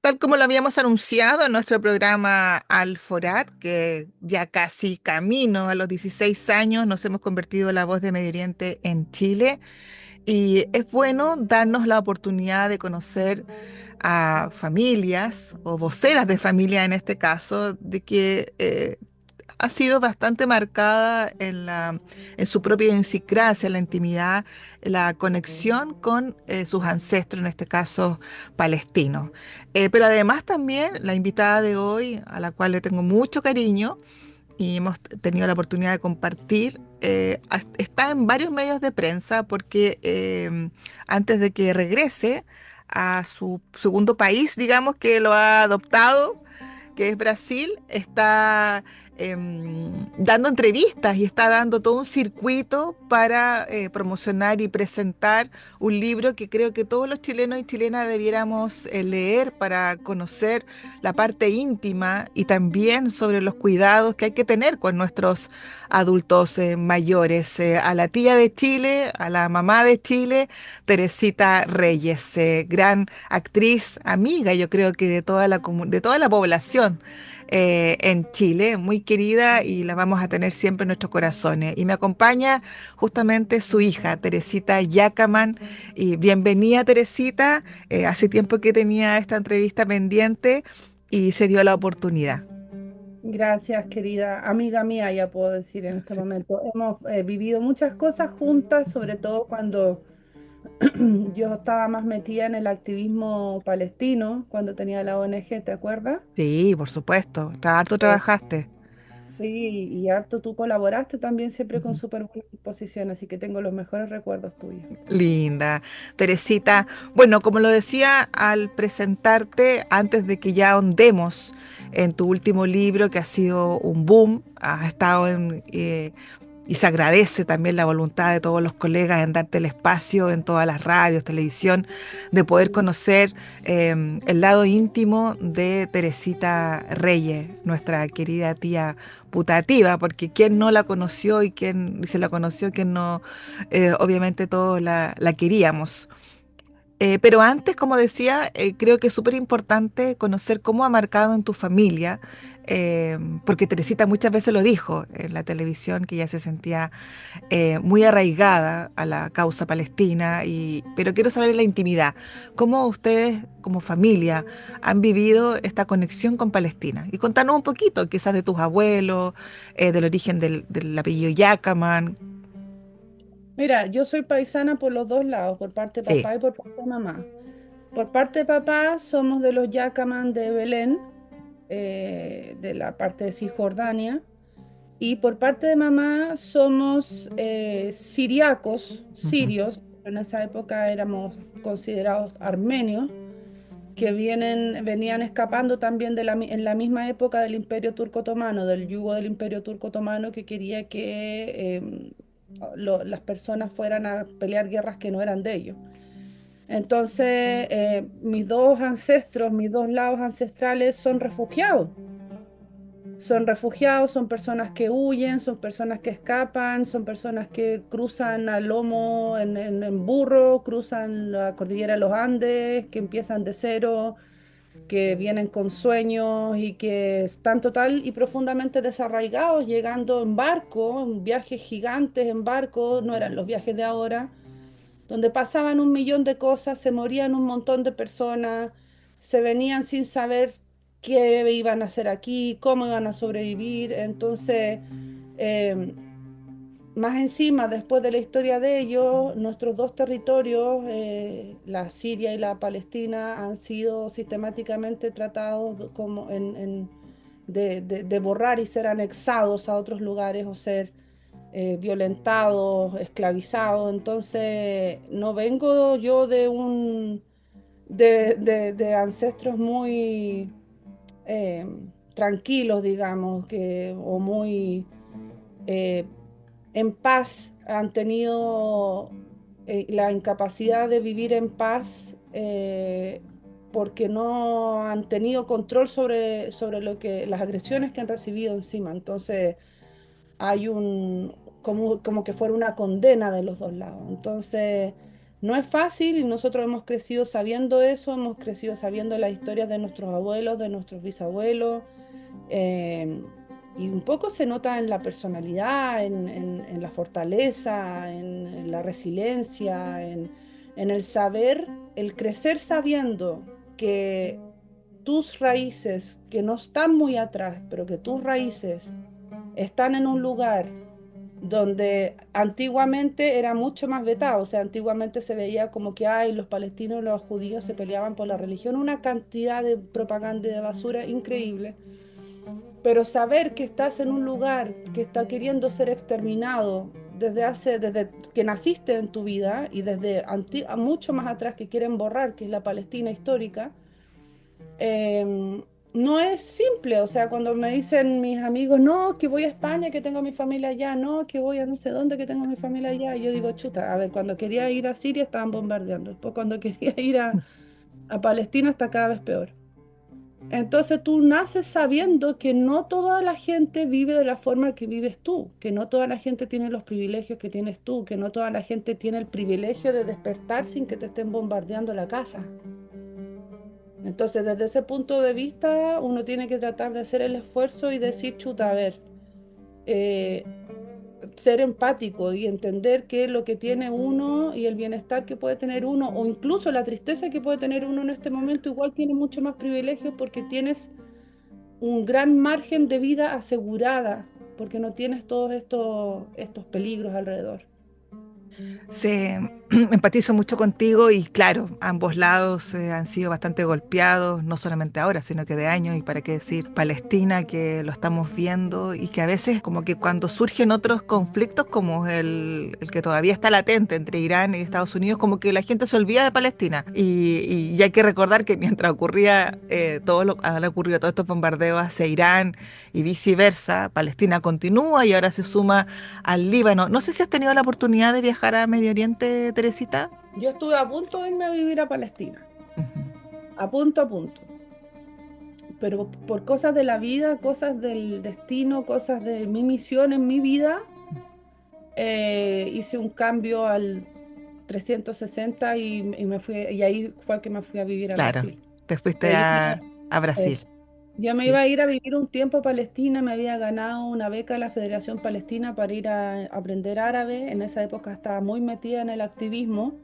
Tal como lo habíamos anunciado en nuestro programa Alforat, que ya casi camino a los 16 años nos hemos convertido en la voz de Medio Oriente en Chile, y es bueno darnos la oportunidad de conocer a familias o voceras de familia en este caso, de que ha sido bastante marcada en su propia idiosincrasia, en la intimidad, la conexión con sus ancestros, en este caso palestinos. Pero además también la invitada de hoy, a la cual le tengo mucho cariño y hemos tenido la oportunidad de compartir, está en varios medios de prensa porque antes de que regrese a su segundo país, digamos que lo ha adoptado, que es Brasil, está dando entrevistas y está dando todo un circuito para promocionar y presentar un libro que creo que todos los chilenos y chilenas debiéramos leer para conocer la parte íntima y también sobre los cuidados que hay que tener con nuestros adultos mayores. A la tía de Chile, a la mamá de Chile, Teresita Reyes, gran actriz, amiga, yo creo que de toda la población en Chile, muy querida, y la vamos a tener siempre en nuestros corazones. Y me acompaña justamente su hija, Teresita Yacaman. Y bienvenida, Teresita. Hace tiempo que tenía esta entrevista pendiente y se dio la oportunidad. Gracias, querida amiga mía, ya puedo decir en este momento. Hemos vivido muchas cosas juntas, sobre todo cuando yo estaba más metida en el activismo palestino, cuando tenía la ONG, ¿te acuerdas? Sí, por supuesto. Harto Eh, trabajaste. sí, y harto tú colaboraste también siempre con súper buena disposición, así que tengo los mejores recuerdos tuyos. Linda, Teresita. Bueno, como lo decía al presentarte, antes de que ya ahondemos en tu último libro, que ha sido un boom, has estado y se agradece también la voluntad de todos los colegas en darte el espacio en todas las radios, televisión, de poder conocer el lado íntimo de Teresita Reyes, nuestra querida tía putativa, porque quién no la conoció y quién y se la conoció, quién no, obviamente todos la queríamos. Pero antes, como decía, creo que es súper importante conocer cómo ha marcado en tu familia, porque Teresita muchas veces lo dijo en la televisión, que ella se sentía muy arraigada a la causa palestina, pero quiero saber en la intimidad, cómo ustedes como familia han vivido esta conexión con Palestina. Y contanos un poquito, quizás de tus abuelos, del origen del apellido Yacaman. Mira, yo soy paisana por los dos lados, por parte de Sí. papá y por parte de mamá. Por parte de papá somos de los Yacaman de Belén, de la parte de Cisjordania. Y por parte de mamá somos siriacos, Ujú. sirios, en esa época éramos considerados armenios, que venían escapando también en la misma época del Imperio Turco Otomano, del yugo del Imperio Turco Otomano, que quería que las personas fueran a pelear guerras que no eran de ellos. Entonces, mis dos ancestros, mis dos lados ancestrales son refugiados, son personas que huyen, son personas que escapan, son personas que cruzan a lomo en burro, cruzan la cordillera de los Andes, que empiezan de cero, que vienen con sueños y que están total y profundamente desarraigados, llegando en barco, en viajes gigantes en barco, no eran los viajes de ahora, donde pasaban un millón de cosas, se morían un montón de personas, se venían sin saber qué iban a hacer aquí, cómo iban a sobrevivir. Entonces, eh, más encima, después de la historia de ellos, nuestros dos territorios, la Siria y la Palestina, han sido sistemáticamente tratados como de borrar y ser anexados a otros lugares o ser violentados, esclavizados. Entonces, no vengo yo de ancestros muy eh, tranquilos, digamos, o muy eh, en paz, han tenido la incapacidad de vivir en paz porque no han tenido control sobre las agresiones que han recibido encima. Entonces, hay como que fuera una condena de los dos lados. Entonces, No es fácil y nosotros hemos crecido sabiendo eso, hemos crecido sabiendo las historias de nuestros abuelos, de nuestros bisabuelos, eh, y un poco se nota en la personalidad, en la fortaleza, en la resiliencia, en el saber, el crecer sabiendo que tus raíces, que no están muy atrás, pero que tus raíces están en un lugar donde antiguamente era mucho más vetado, o sea, antiguamente se veía como que ay, los palestinos y los judíos se peleaban por la religión, una cantidad de propaganda y de basura increíble. Pero saber que estás en un lugar que está queriendo ser exterminado desde que naciste en tu vida y desde mucho más atrás que quieren borrar, que es la Palestina histórica, no es simple. O sea, cuando me dicen mis amigos, no, que voy a España, que tengo mi familia allá, no, que voy a no sé dónde, que tengo mi familia allá, y yo digo, chuta, a ver, cuando quería ir a Siria estaban bombardeando, después cuando quería ir a Palestina está cada vez peor. Entonces tú naces sabiendo que no toda la gente vive de la forma que vives tú, que no toda la gente tiene los privilegios que tienes tú, que no toda la gente tiene el privilegio de despertar sin que te estén bombardeando la casa. Entonces, desde ese punto de vista, uno tiene que tratar de hacer el esfuerzo y decir, chuta, a ver, eh, ser empático y entender qué es lo que tiene uno y el bienestar que puede tener uno, o incluso la tristeza que puede tener uno en este momento, igual tiene mucho más privilegios porque tienes un gran margen de vida asegurada, porque no tienes todos estos peligros alrededor. Se empatizo mucho contigo y claro, ambos lados han sido bastante golpeados, no solamente ahora, sino que de años, y para qué decir Palestina, que lo estamos viendo y que a veces como que cuando surgen otros conflictos como el que todavía está latente entre Irán y Estados Unidos, como que la gente se olvida de Palestina y hay que recordar que mientras ocurría han ocurrido todos estos bombardeos hacia Irán y viceversa, Palestina continúa y ahora se suma al Líbano. No sé si has tenido la oportunidad de viajar a Medio Oriente, Teresita. Yo estuve a punto de irme a vivir a Palestina, Ujú. a punto, pero por cosas de la vida, cosas del destino, cosas de mi misión en mi vida, hice un cambio al 360 y me fui, y ahí fue que me fui a vivir a Claro, Brasil. te fuiste Pero a Brasil. eso. Yo me iba Sí. a ir a vivir un tiempo a Palestina, me había ganado una beca de la Federación Palestina para ir a aprender árabe. En esa época estaba muy metida en el activismo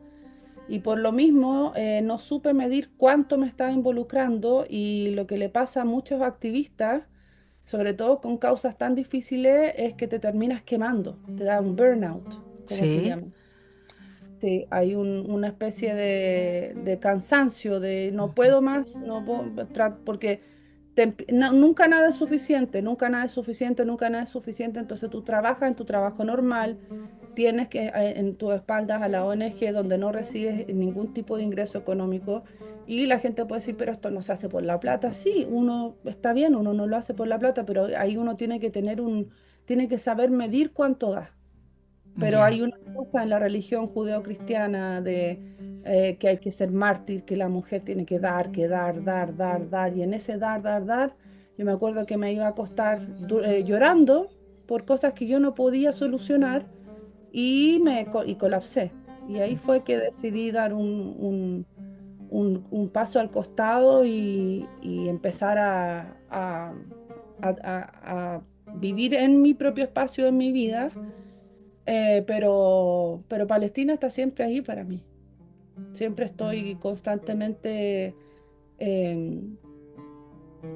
y por lo mismo no supe medir cuánto me estaba involucrando y lo que le pasa a muchos activistas, sobre todo con causas tan difíciles, es que te terminas quemando, te da un burnout, como se Sí. llama. Sí, hay una especie de cansancio, de no puedo más, no puedo, porque nunca nada es suficiente, nunca nada es suficiente, nunca nada es suficiente. Entonces tú trabajas en tu trabajo normal, tienes que en tus espaldas a la ONG donde no recibes ningún tipo de ingreso económico y la gente puede decir, pero esto no se hace por la plata. Sí, uno está bien, uno no lo hace por la plata, pero ahí uno tiene que tiene que saber medir cuánto da. Pero Ya. hay una cosa en la religión judeocristiana de que hay que ser mártir, que la mujer tiene que dar, dar, dar, dar. Y en ese dar, dar, dar, yo me acuerdo que me iba a acostar llorando por cosas que yo no podía solucionar y y colapsé. Y ahí fue que decidí dar un paso al costado y empezar a vivir en mi propio espacio, en mi vida, pero Palestina está siempre ahí para mí. Siempre estoy constantemente em,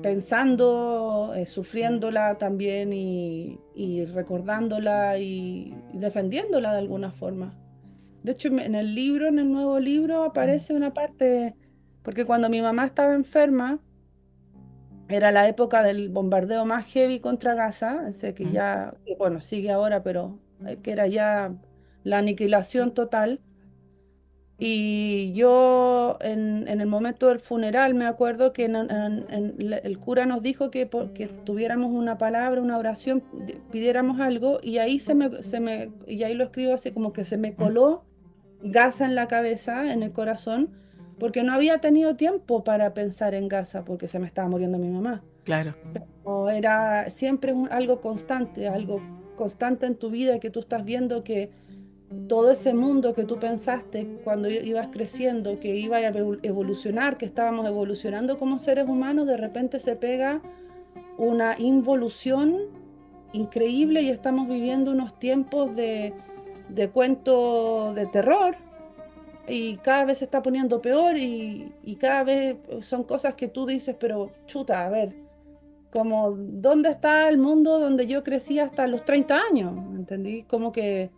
pensando, sufriéndola también y recordándola y defendiéndola de alguna forma. De hecho, en el libro, en el nuevo libro, aparece una parte, porque cuando mi mamá estaba enferma, era la época del bombardeo más heavy contra Gaza, ese que Mm. ya, que, bueno, sigue ahora, pero que era ya la aniquilación total. Y yo en el momento del funeral me acuerdo que el cura nos dijo que tuviéramos una palabra, una oración, pidiéramos algo y ahí y ahí lo escribo así como que se me Mm. coló Gaza en la cabeza, en el corazón, porque no había tenido tiempo para pensar en Gaza porque se me estaba muriendo mi mamá. Claro. O era siempre algo constante en tu vida que tú estás viendo que todo ese mundo que tú pensaste cuando ibas creciendo, que iba a evolucionar, que estábamos evolucionando como seres humanos, de repente se pega una involución increíble y estamos viviendo unos tiempos de cuento de terror y cada vez se está poniendo peor y cada vez son cosas que tú dices, pero chuta, a ver, como, ¿dónde está el mundo donde yo crecí hasta los 30 años? ¿Entendí? Como que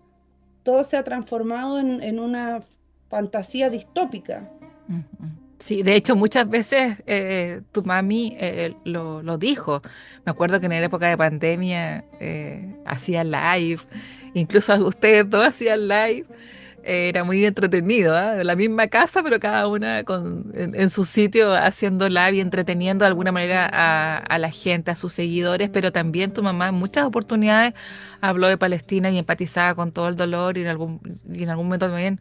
todo se ha transformado en una fantasía distópica. Ujú. Sí, de hecho muchas veces tu mami lo dijo. Me acuerdo que en la época de pandemia hacía live, incluso ustedes dos hacían live. Era muy entretenido, ¿ah? La misma casa, pero cada una en su sitio haciendo live y entreteniendo de alguna manera a la gente, a sus seguidores, pero también tu mamá en muchas oportunidades habló de Palestina y empatizaba con todo el dolor y en algún momento también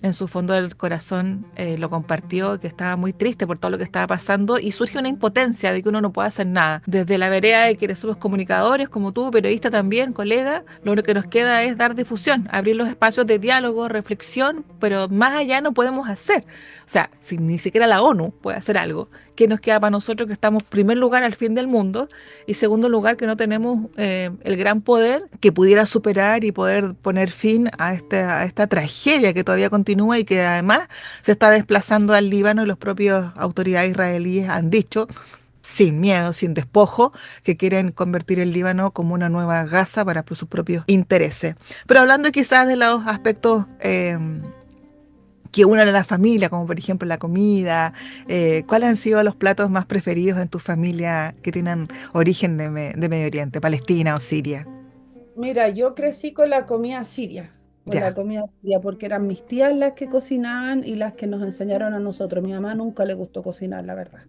en su fondo del corazón lo compartió, que estaba muy triste por todo lo que estaba pasando y surge una impotencia de que uno no puede hacer nada. Desde la vereda de quienes somos comunicadores, como tú, periodista también, colega, lo único que nos queda es dar difusión, abrir los espacios de diálogo, reflexión, pero más allá no podemos hacer. O sea, si ni siquiera la ONU puede hacer algo, ¿qué nos queda para nosotros que estamos, en primer lugar, al fin del mundo y segundo lugar, que no tenemos el gran poder que pudiera superar y poder poner fin a esta tragedia que todavía continúa y que además se está desplazando al Líbano y las propias autoridades israelíes han dicho, sin miedo, sin despojo, que quieren convertir el Líbano como una nueva Gaza para sus propios intereses. Pero hablando quizás de los aspectos que unen a la familia, como por ejemplo la comida, ¿cuáles han sido los platos más preferidos en tu familia que tienen origen de Medio Oriente, Palestina o Siria? Mira, yo crecí con la comida siria, Ya. porque eran mis tías las que cocinaban y las que nos enseñaron a nosotros. Mi mamá nunca le gustó cocinar, la verdad.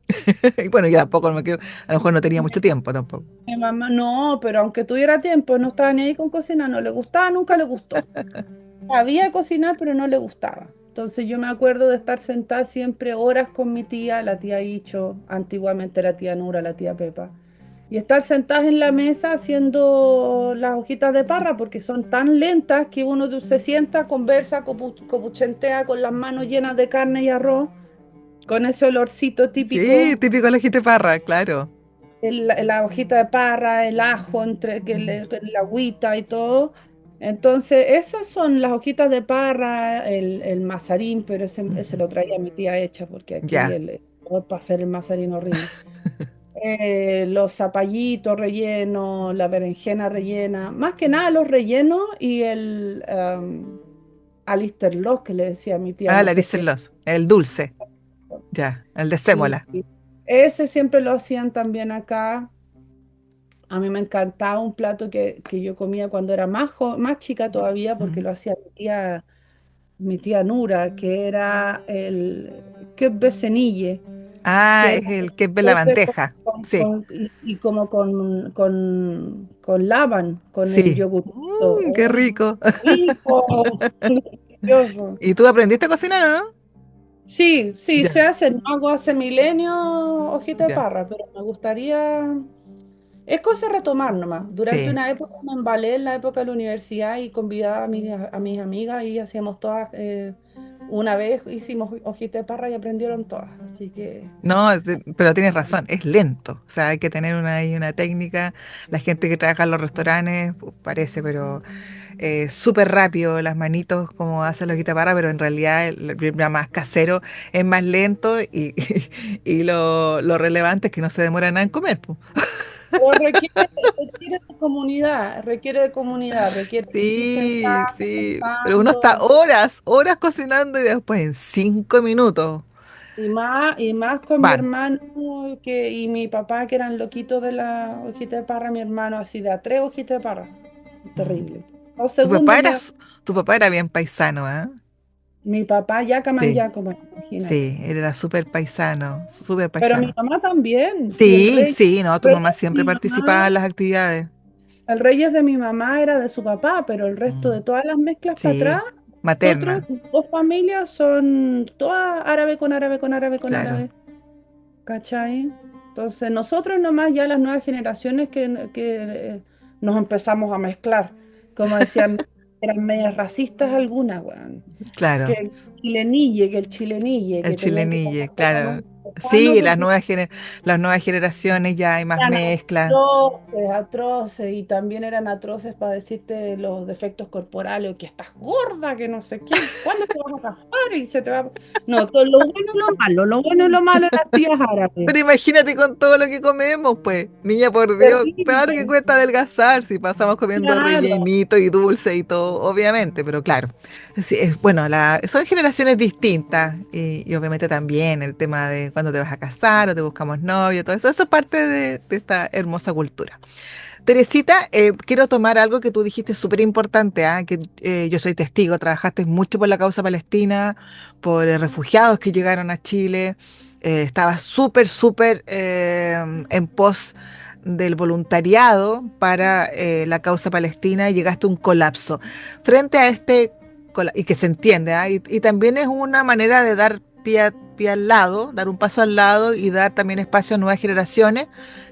Y bueno, yo tampoco, a lo mejor no tenía mucho tiempo tampoco. Mi mamá, no, pero aunque tuviera tiempo, no estaba ni ahí con cocinar, no le gustaba, nunca le gustó. Sabía cocinar, pero no le gustaba. Entonces yo me acuerdo de estar sentada siempre horas con mi tía, la tía Icho, antiguamente la tía Nura, la tía Pepa, y estar sentadas en la mesa haciendo las hojitas de parra, porque son tan lentas que uno se sienta, conversa, copuchentea con las manos llenas de carne y arroz, con ese olorcito Sí, típico, típico de parra, claro. la hojita de parra, el ajo, que la agüita y todo. Entonces, esas son las hojitas de parra, el mazarín, pero ese Ujú. lo traía mi tía hecha, porque aquí Ya. para hacer el mazarín horrible. Los zapallitos rellenos, la berenjena rellena, más que nada los rellenos y el Alister Loss, que le decía a mi tía, Ah, no la sé si es. Grisel el dulce. Ya, el de sémola. Y ese siempre lo hacían también acá. A mí me encantaba un plato que yo comía cuando era más chica todavía, porque Mm. lo hacía mi tía Nura, que era el becenille, Ah, que era es el que es de la pepe bandeja. Sí, y como con laban, con el sí. yogurcito. Qué ¡Uy, rico. rico! Delicioso. ¿Y tú aprendiste a cocinar o no? Sí, sí, se Ya, hace, no hago hace milenios hojita de ya. parra, pero me gustaría. Es cosa de retomar nomás. Durante Sí. una época me embalé en la época de la universidad y convidaba a mis amigas y hacíamos todas, una vez hicimos hojita de parra y aprendieron todas. Así que No, pero tienes razón, es lento. O sea, hay que tener ahí una técnica. La gente que trabaja en los restaurantes parece, pero súper rápido, las manitos como hace la guitarra, pero en realidad el más casero es más lento y lo relevante es que no se demora nada en comer, po. pero requiere de comunidad, requiere ir Sí, sentado, sí, pero uno está conversando, horas, horas cocinando y después en 5 minutos y más con mi van. hermano y mi papá, que eran loquitos de la hojita de parra, mi hermano así de a 3 hojitas de parra. Mm. Terrible. Dos Tu papá segundos era, ya. tu papá era bien paisano, ¿ah? Mi papá, Yacaman Sí, Yacoman, imagínate. sí, él era súper paisano, súper Pero mi paisano. mamá también. Y Sí, sí, no, tu rey mamá de siempre mi participaba mamá, en las actividades. el reyes de mi mamá era de su papá, pero el resto de Mm. todas las mezclas para atrás, Sí, nosotros, materna, dos familias son todas árabe con árabe con árabe con claro. árabe. ¿Cachai? Entonces, nosotros nomás ya las nuevas generaciones que nos empezamos a mezclar. Como decían, eran medias racistas algunas, weón. Claro. Que el chilenille, El que tenían que chilenille, casarse con claro. un mexicano Sí, porque las nuevas generaciones ya hay más eran mezcla. atroces, atroces, y también eran atroces para decirte los defectos corporales, o que estás gorda, que no sé qué, ¿cuándo te vas a casar? Y se te va... No, todo lo bueno y lo malo, lo bueno y lo malo de las tías árabes. Pero imagínate con todo lo que comemos, pues. Niña, por Dios, claro que Terrible, cuesta adelgazar si pasamos comiendo claro. rellenito y dulce y todo, obviamente, pero claro. Sí, bueno, son generaciones distintas y obviamente también el tema de cuándo te vas a casar o te buscamos novio, todo eso, eso es parte de esta hermosa cultura. Teresita, quiero tomar algo que tú dijiste súper importante, que yo soy testigo, trabajaste mucho por la causa palestina, por refugiados que llegaron a Chile, estabas súper en pos del voluntariado para la causa palestina y llegaste a un colapso. Frente a y que se entiende, y también es una manera de dar pie al lado, dar un paso al lado y dar también espacio a nuevas generaciones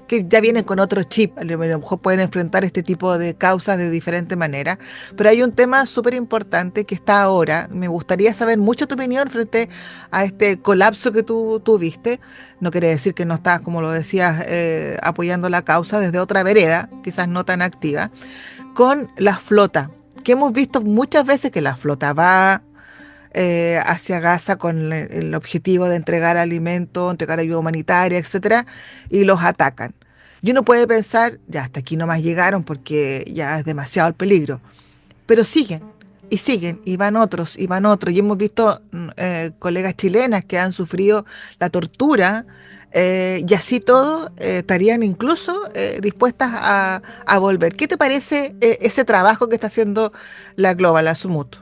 que ya vienen con otro chip, a lo mejor pueden enfrentar este tipo de causas de diferente manera, pero hay un tema súper importante que está ahora. Me gustaría saber mucho tu opinión frente a este colapso que tú tuviste. No quiere decir que no estás, como lo decías, apoyando la causa desde otra vereda, quizás no tan activa, con la flota, que hemos visto muchas veces que la flota va hacia Gaza con el objetivo de entregar alimento, entregar ayuda humanitaria, etcétera, y los atacan. Y uno puede pensar, ya hasta aquí nomás llegaron porque ya es demasiado el peligro, pero siguen, y van otros, y hemos visto colegas chilenas que han sufrido la tortura, y así todo estarían incluso dispuestas a volver. ¿Qué te parece ese trabajo que está haciendo la Global, la Sumut?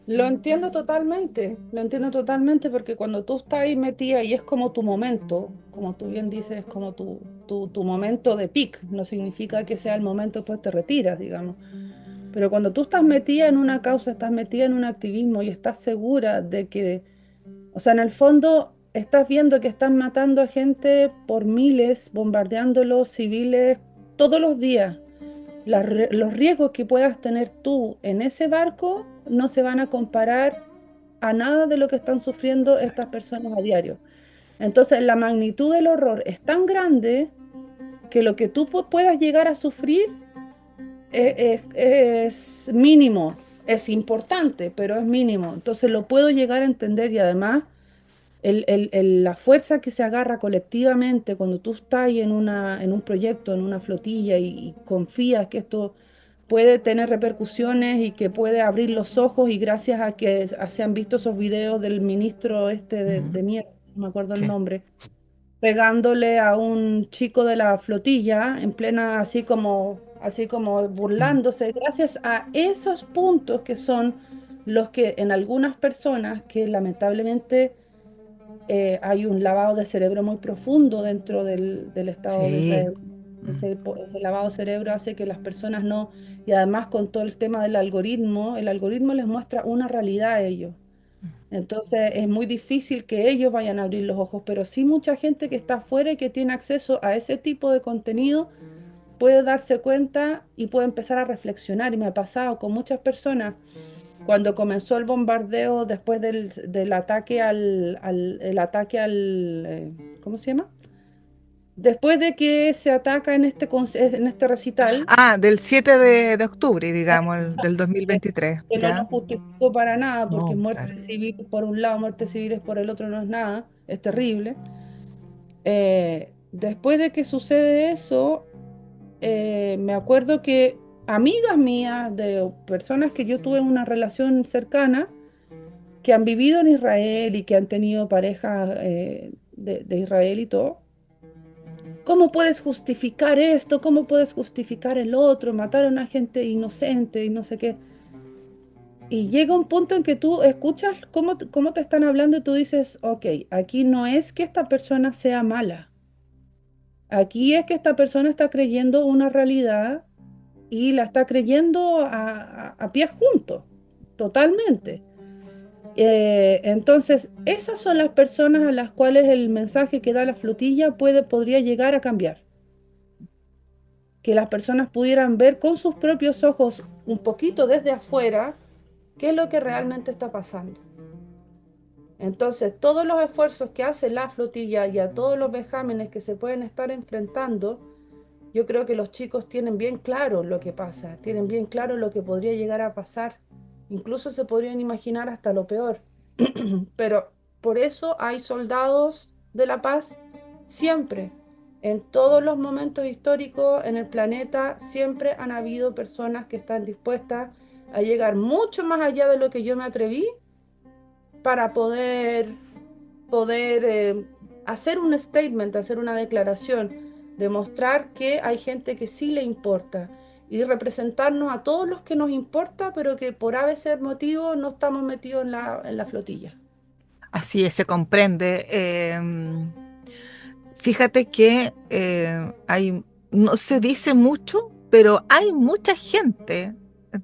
Lo entiendo totalmente porque cuando tú estás ahí metida y es como tu momento, como tú bien dices, es como tu momento de peak, no significa que sea el momento después te retiras, digamos. Pero cuando tú estás metida en una causa, estás metida en un activismo y estás segura de que, o sea, en el fondo estás viendo que están matando a gente por miles, bombardeándolos civiles todos los días. Los riesgos que puedas tener tú en ese barco no se van a comparar a nada de lo que están sufriendo estas personas a diario. Entonces, la magnitud del horror es tan grande que lo que tú puedas llegar a sufrir es mínimo. Es importante, pero es mínimo. Entonces, lo puedo llegar a entender, y además la fuerza que se agarra colectivamente cuando tú estás ahí en un proyecto, en una flotilla, y confías que esto puede tener repercusiones y que puede abrir los ojos, y gracias a que se han visto esos videos del ministro este Ujú. de mierda, no me acuerdo el Sí. nombre, pegándole a un chico de la flotilla en plena, así como Mm. burlándose, gracias a esos puntos que son los que en algunas personas que lamentablemente hay un lavado de cerebro muy profundo dentro del Estado de Sí. Israel. Mm. Ese lavado de cerebro hace que las personas no, y además con todo el tema del algoritmo, el algoritmo les muestra una realidad a ellos. Entonces es muy difícil que ellos vayan a abrir los ojos, pero sí mucha gente que está afuera y que tiene acceso a ese tipo de contenido puede darse cuenta y puede empezar a reflexionar. Y me ha pasado con muchas personas cuando comenzó el bombardeo después del ataque ¿cómo se llama? Después de que se ataca en este recital, Del 7 de octubre, digamos, del que, 2023, que no lo ¿ya? justifico para nada, porque No, muerte claro. civil por un lado, muerte civil por el otro no es nada, es terrible. Después de que sucede eso, me acuerdo que amigas mías, de personas que yo tuve una relación cercana, que han vivido en Israel y que han tenido parejas de Israel y todo. ¿Cómo puedes justificar esto? ¿Cómo puedes justificar el otro? Mataron a gente inocente y no sé qué. Y llega un punto en que tú escuchas cómo te están hablando y tú dices, ok, aquí no es que esta persona sea mala. Aquí es que esta persona está creyendo una realidad y la está creyendo a pies juntos, totalmente. Entonces, esas son las personas a las cuales el mensaje que da la flotilla podría llegar a cambiar. que las personas pudieran ver con sus propios ojos, un poquito desde afuera, qué es lo que realmente está pasando. Entonces, todos los esfuerzos que hace la flotilla y a todos los vejámenes que se pueden estar enfrentando, yo creo que los chicos tienen bien claro lo que pasa, tienen bien claro lo que podría llegar a pasar. Incluso se podrían imaginar hasta lo peor. Pero por eso hay soldados de la paz siempre. En todos los momentos históricos en el planeta siempre han habido personas que están dispuestas a llegar mucho más allá de lo que yo me atreví para poder hacer un statement, hacer una declaración, demostrar que hay gente que sí le importa y representarnos a todos los que nos importa, pero que por a veces motivo no estamos metidos en la flotilla. Así es, se comprende. Fíjate que no se dice mucho, pero hay mucha gente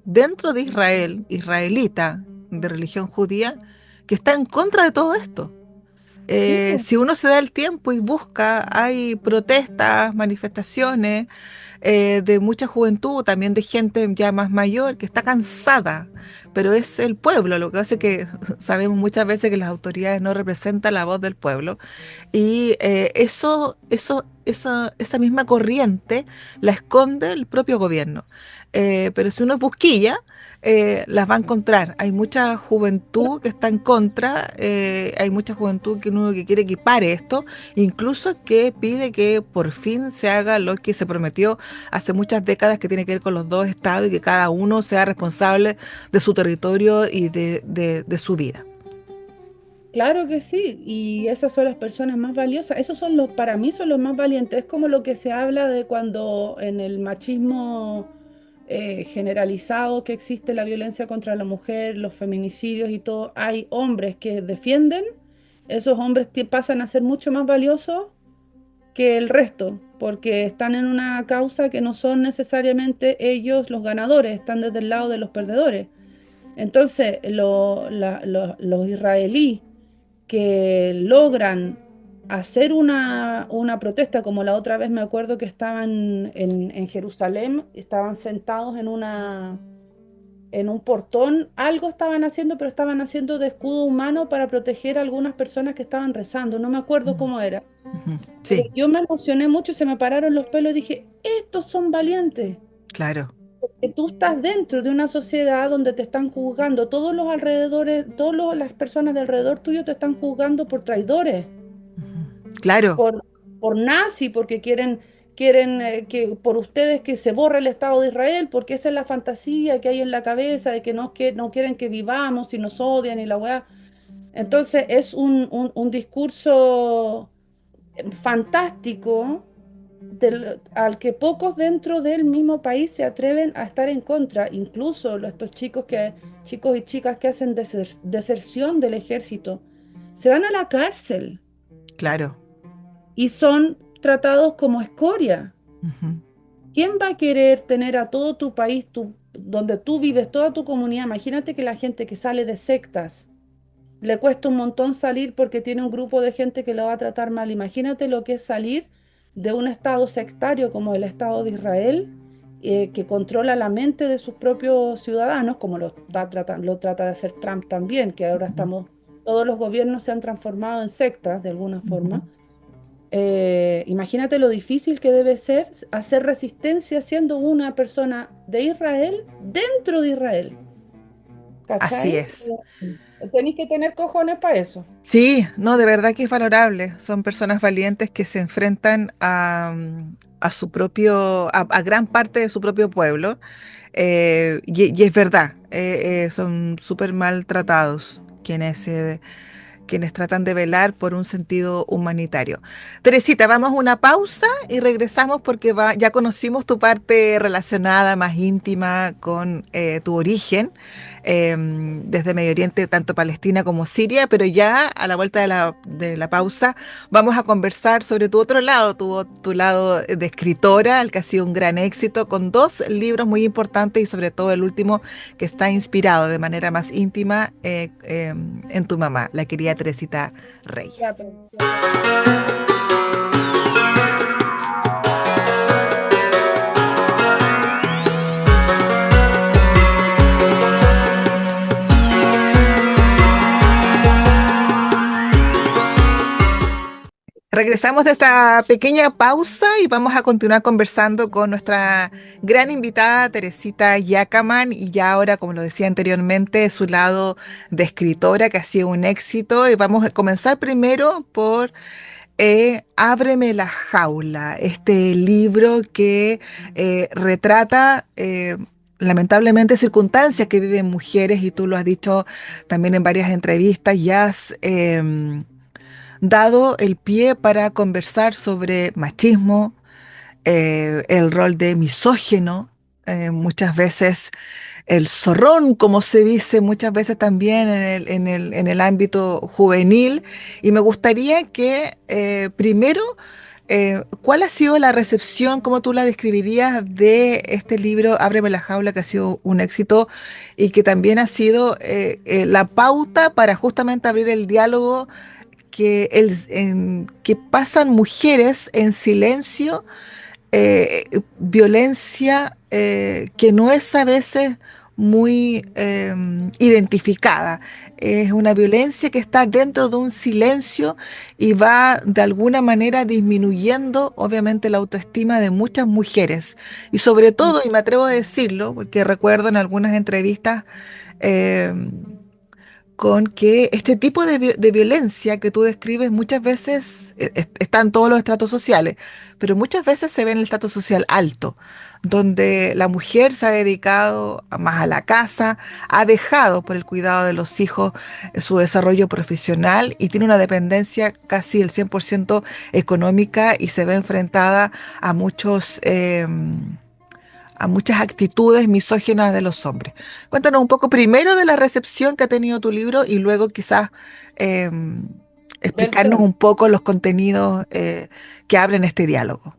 dentro de Israel, israelita, de religión judía, que está en contra de todo esto. Sí, pues, Si uno se da el tiempo y busca, hay protestas, manifestaciones de mucha juventud, también de gente ya más mayor que está cansada, pero es el pueblo. Lo que hace que sabemos muchas veces que las autoridades no representan la voz del pueblo y esa misma corriente la esconde el propio gobierno. Pero si uno es busquilla, las va a encontrar. Hay mucha juventud que está en contra, hay mucha juventud que uno que quiere que pare esto, incluso que pide que por fin se haga lo que se prometió hace muchas décadas, que tiene que ver con los dos estados y que cada uno sea responsable de su territorio y de su vida. claro que sí, y esas son las personas más valiosas, esos son los, para mí son los más valientes, es como lo que se habla de cuando en el machismo generalizado que existe la violencia contra la mujer, los feminicidios y todo, hay hombres que defienden, esos hombres pasan a ser mucho más valiosos que el resto, porque están en una causa que no son necesariamente ellos los ganadores, están desde el lado de los perdedores. Entonces, los israelíes que logran hacer una protesta, como la otra vez me acuerdo que estaban en Jerusalén, estaban sentados en un portón, algo estaban haciendo, pero estaban haciendo de escudo humano para proteger a algunas personas que estaban rezando, no me acuerdo Mm, cómo era. ujú. Pero Sí, yo me emocioné mucho y se me pararon los pelos y dije, estos son valientes. claro. Que tú estás dentro de una sociedad donde te están juzgando, todos los alrededores, las personas de alrededor tuyo te están juzgando por traidores, Ujú. Claro. por, por nazi, porque quieren que por ustedes que se borre el Estado de Israel, porque esa es la fantasía que hay en la cabeza de que no quieren que vivamos y nos odian y la weá. Entonces es un discurso fantástico al que pocos dentro del mismo país se atreven a estar en contra, incluso estos chicos y chicas que hacen deserción del ejército, se van a la cárcel Claro. y son tratados como escoria. Ujú. ¿Quién va a querer tener a todo tu país, donde tú vives, toda tu comunidad? Imagínate que la gente que sale de sectas le cuesta un montón salir porque tiene un grupo de gente que lo va a tratar mal. Imagínate lo que es salir de un estado sectario como el Estado de Israel, que controla la mente de sus propios ciudadanos, como lo trata de hacer Trump también, que ahora Ujú. todos los gobiernos se han transformado en sectas de alguna Ujú. forma. Imagínate lo difícil que debe ser hacer resistencia siendo una persona de Israel dentro de Israel. Así ¿Cachai? es. Tenéis que tener cojones para eso. Sí, no, de verdad que es valorable. Son personas valientes que se enfrentan a su propio, a gran parte de su propio pueblo. Y es verdad, son súper maltratados quienes tratan de velar por un sentido humanitario. Teresita, vamos a una pausa y regresamos porque ya conocimos tu parte relacionada, más íntima con tu origen, desde Medio Oriente, tanto Palestina como Siria, pero ya a la vuelta de la pausa vamos a conversar sobre tu otro lado, tu lado de escritora, el que ha sido un gran éxito, con dos libros muy importantes y sobre todo el último que está inspirado de manera más íntima en tu mamá, la querida Teresita Ya, Reyes. pues, ya, ya. Regresamos de esta pequeña pausa y vamos a continuar conversando con nuestra gran invitada Teresita Yacaman y ya ahora, como lo decía anteriormente, su lado de escritora que ha sido un éxito y vamos a comenzar primero por Ábreme la jaula, este libro que retrata lamentablemente circunstancias que viven mujeres y tú lo has dicho también en varias entrevistas, ya has dado el pie para conversar sobre machismo, el rol de misógino, muchas veces el zorrón, como se dice muchas veces también en el ámbito juvenil. Y me gustaría que primero, ¿cuál ha sido la recepción, cómo tú la describirías de este libro, Ábreme la jaula, que ha sido un éxito y que también ha sido la pauta para justamente abrir el diálogo que pasan mujeres en silencio, violencia que no es a veces muy identificada. Es una violencia que está dentro de un silencio y va de alguna manera disminuyendo, obviamente, la autoestima de muchas mujeres. Y sobre todo, y me atrevo a decirlo, porque recuerdo en algunas entrevistas, em, con que este tipo de violencia que tú describes muchas veces está en todos los estratos sociales, pero muchas veces se ve en el estrato social alto, donde la mujer se ha dedicado más a la casa, ha dejado por el cuidado de los hijos su desarrollo profesional y tiene una dependencia casi el 100% económica y se ve enfrentada a a muchas actitudes misóginas de los hombres. Cuéntanos un poco primero de la recepción que ha tenido tu libro y luego quizás eh, Del explicarnos tema. un poco los contenidos que abren este diálogo.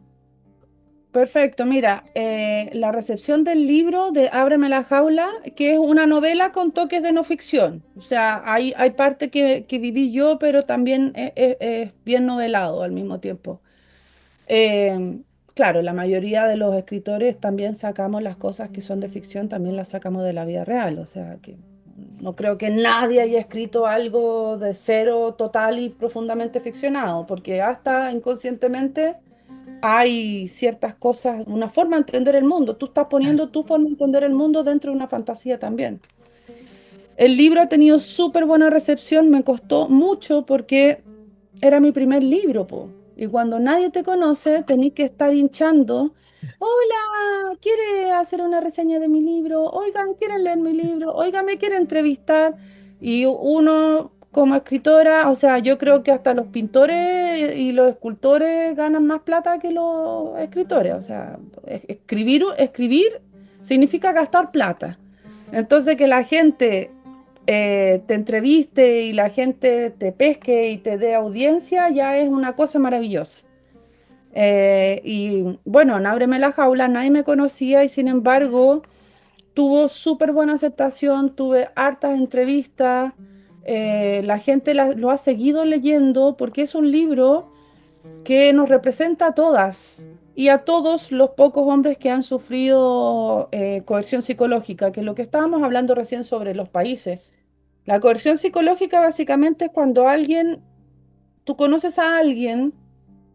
Perfecto, mira, la recepción del libro de Ábreme la jaula, que es una novela con toques de no ficción. O sea, hay parte que viví yo, pero también es bien novelado al mismo tiempo. Eh, claro, la mayoría de los escritores también sacamos las cosas que son de ficción, también las sacamos de la vida real. O sea, que no creo que nadie haya escrito algo de cero total y profundamente ficcionado, porque hasta inconscientemente hay ciertas cosas, una forma de entender el mundo. Tú estás Claro. poniendo tu forma de entender el mundo dentro de una fantasía también. El libro ha tenido súper buena recepción, me costó mucho porque era mi primer libro, po. Y cuando nadie te conoce, tenés que estar hinchando. Hola, ¿quiere hacer una reseña de mi libro? Oigan, ¿quieren leer mi libro? Oigan, ¿me quiere entrevistar? Y uno, como escritora, o sea, yo creo que hasta los pintores y los escultores ganan más plata que los escritores. O sea, escribir significa gastar plata. Entonces, que la gente te entreviste y la gente te pesque y te dé audiencia, ya es una cosa maravillosa. Y bueno, en Ábreme la jaula nadie me conocía y sin embargo tuvo súper buena aceptación, tuve hartas entrevistas, la gente lo ha seguido leyendo porque es un libro que nos representa a todas y a todos los pocos hombres que han sufrido coerción psicológica, que es lo que estábamos hablando recién sobre los países. La coerción psicológica básicamente es cuando tú conoces a alguien,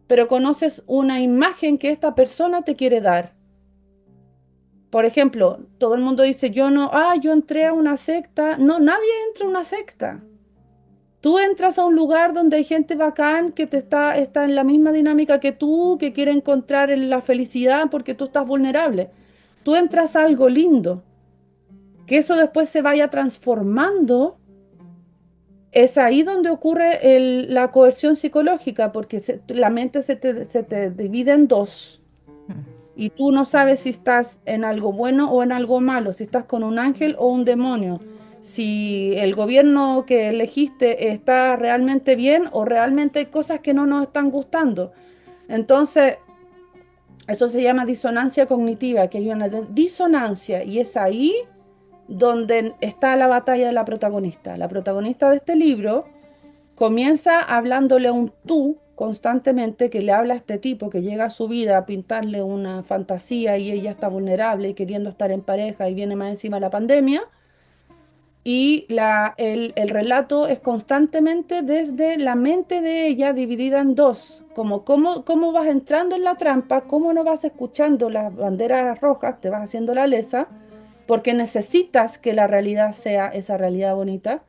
pero conoces una imagen que esta persona te quiere dar. Por ejemplo, todo el mundo dice, yo no, yo entré a una secta. No, nadie entra a una secta. Tú entras a un lugar donde hay gente bacán que está en la misma dinámica que tú, que quiere encontrar la felicidad porque tú estás vulnerable. Tú entras a algo lindo, que eso después se vaya transformando. Es ahí donde ocurre la coerción psicológica, porque la mente se te divide en dos Mm. y tú no sabes si estás en algo bueno o en algo malo, si estás con un ángel o un demonio, si el gobierno que elegiste está realmente bien o realmente hay cosas que no nos están gustando. Entonces, eso se llama disonancia cognitiva, que hay una disonancia y es ahí donde está la batalla de la protagonista. La protagonista de este libro comienza hablándole a un tú constantemente que le habla a este tipo que llega a su vida a pintarle una fantasía y ella está vulnerable y queriendo estar en pareja y viene más encima la pandemia. y el relato es constantemente desde la mente de ella dividida en dos, como cómo vas entrando en la trampa, cómo no vas escuchando las banderas rojas, te vas haciendo la lesa, porque necesitas que la realidad sea esa realidad bonita,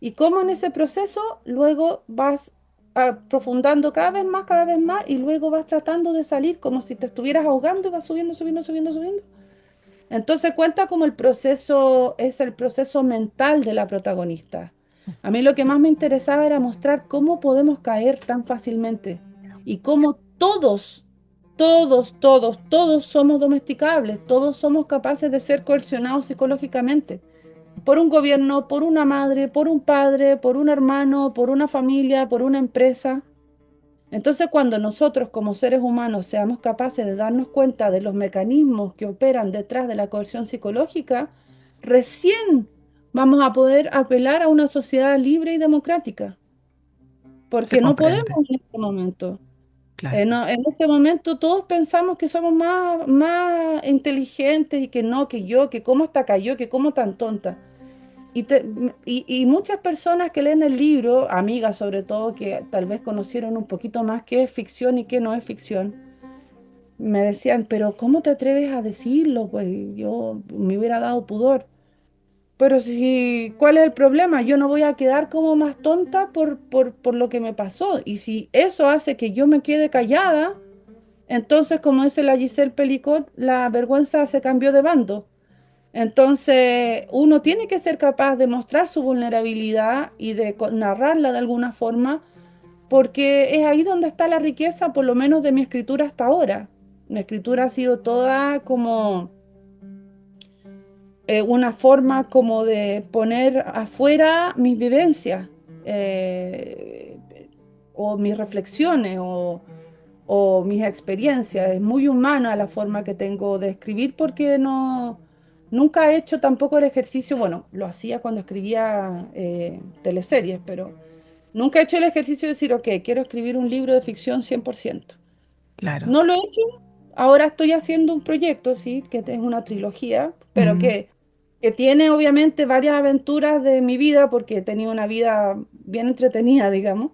y cómo en ese proceso luego vas aprofundando cada vez más, y luego vas tratando de salir como si te estuvieras ahogando y vas subiendo, subiendo, subiendo, subiendo. Entonces cuenta como el proceso, es el proceso mental de la protagonista. A mí lo que más me interesaba era mostrar cómo podemos caer tan fácilmente y cómo todos somos domesticables, todos somos capaces de ser coercionados psicológicamente por un gobierno, por una madre, por un padre, por un hermano, por una familia, por una empresa. Entonces, cuando nosotros como seres humanos seamos capaces de darnos cuenta de los mecanismos que operan detrás de la coerción psicológica, recién vamos a poder apelar a una sociedad libre y democrática, Se porque no comprende, podemos en este momento. claro. En este momento todos pensamos que somos más inteligentes y que no, que yo, que cómo está cayó, que cómo tan tonta. Y muchas personas que leen el libro, amigas sobre todo, que tal vez conocieron un poquito más qué es ficción y qué no es ficción, me decían, pero ¿cómo te atreves a decirlo? Pues yo me hubiera dado pudor. Pero si, ¿cuál es el problema? Yo no voy a quedar como más tonta por lo que me pasó. Y si eso hace que yo me quede callada, entonces, como dice la Giselle Pelicot, la vergüenza se cambió de bando. Entonces, uno tiene que ser capaz de mostrar su vulnerabilidad y de narrarla de alguna forma, porque es ahí donde está la riqueza, por lo menos de mi escritura hasta ahora. Mi escritura ha sido toda como una forma como de poner afuera mis vivencias, eh, o mis reflexiones, o mis experiencias. Es muy humana la forma que tengo de escribir porque nunca he hecho tampoco el ejercicio, bueno, lo hacía cuando escribía teleseries, pero nunca he hecho el ejercicio de decir, ok, quiero escribir un libro de ficción 100%. Claro. No lo he hecho, ahora estoy haciendo un proyecto, sí, que es una trilogía, pero Mm, que tiene obviamente varias aventuras de mi vida porque he tenido una vida bien entretenida, digamos.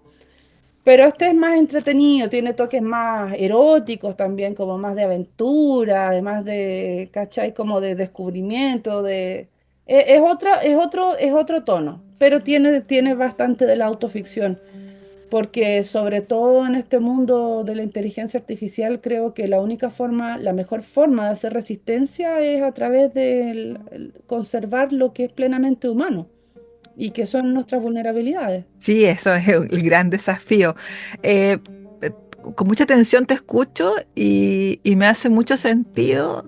Pero este es más entretenido, tiene toques más eróticos también, como más de aventura, además de, ¿cachai? Como de descubrimiento, es otro tono, pero tiene bastante de la autoficción, porque sobre todo en este mundo de la inteligencia artificial, creo que la única forma, la mejor forma de hacer resistencia es a través de conservar lo que es plenamente humano y que son nuestras vulnerabilidades. sí, eso es el gran desafío. Eh, eh, con mucha atención te escucho y me hace mucho sentido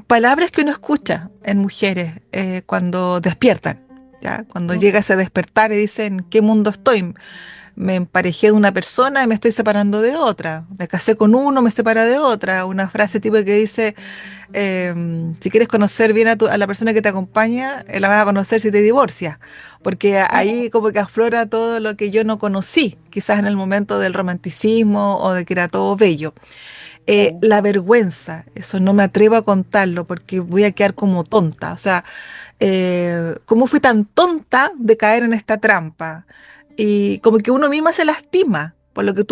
palabras que uno escucha en mujeres cuando despiertan, ¿ya? Cuando llega ese despertar y dicen, ¿qué mundo estoy? Me emparejé de una persona y me estoy separando de otra. Me casé con uno, me separa de otra. Una frase tipo que dice, si quieres conocer bien a la persona que te acompaña, la vas a conocer si te divorcias. Porque Ah, ahí como que aflora todo lo que yo no conocí, quizás en el momento del romanticismo o de que era todo bello. claro. La vergüenza, eso no me atrevo a contarlo porque voy a quedar como tonta. O sea, ¿cómo fui tan tonta de caer en esta trampa? Y como que uno misma se lastima por lo que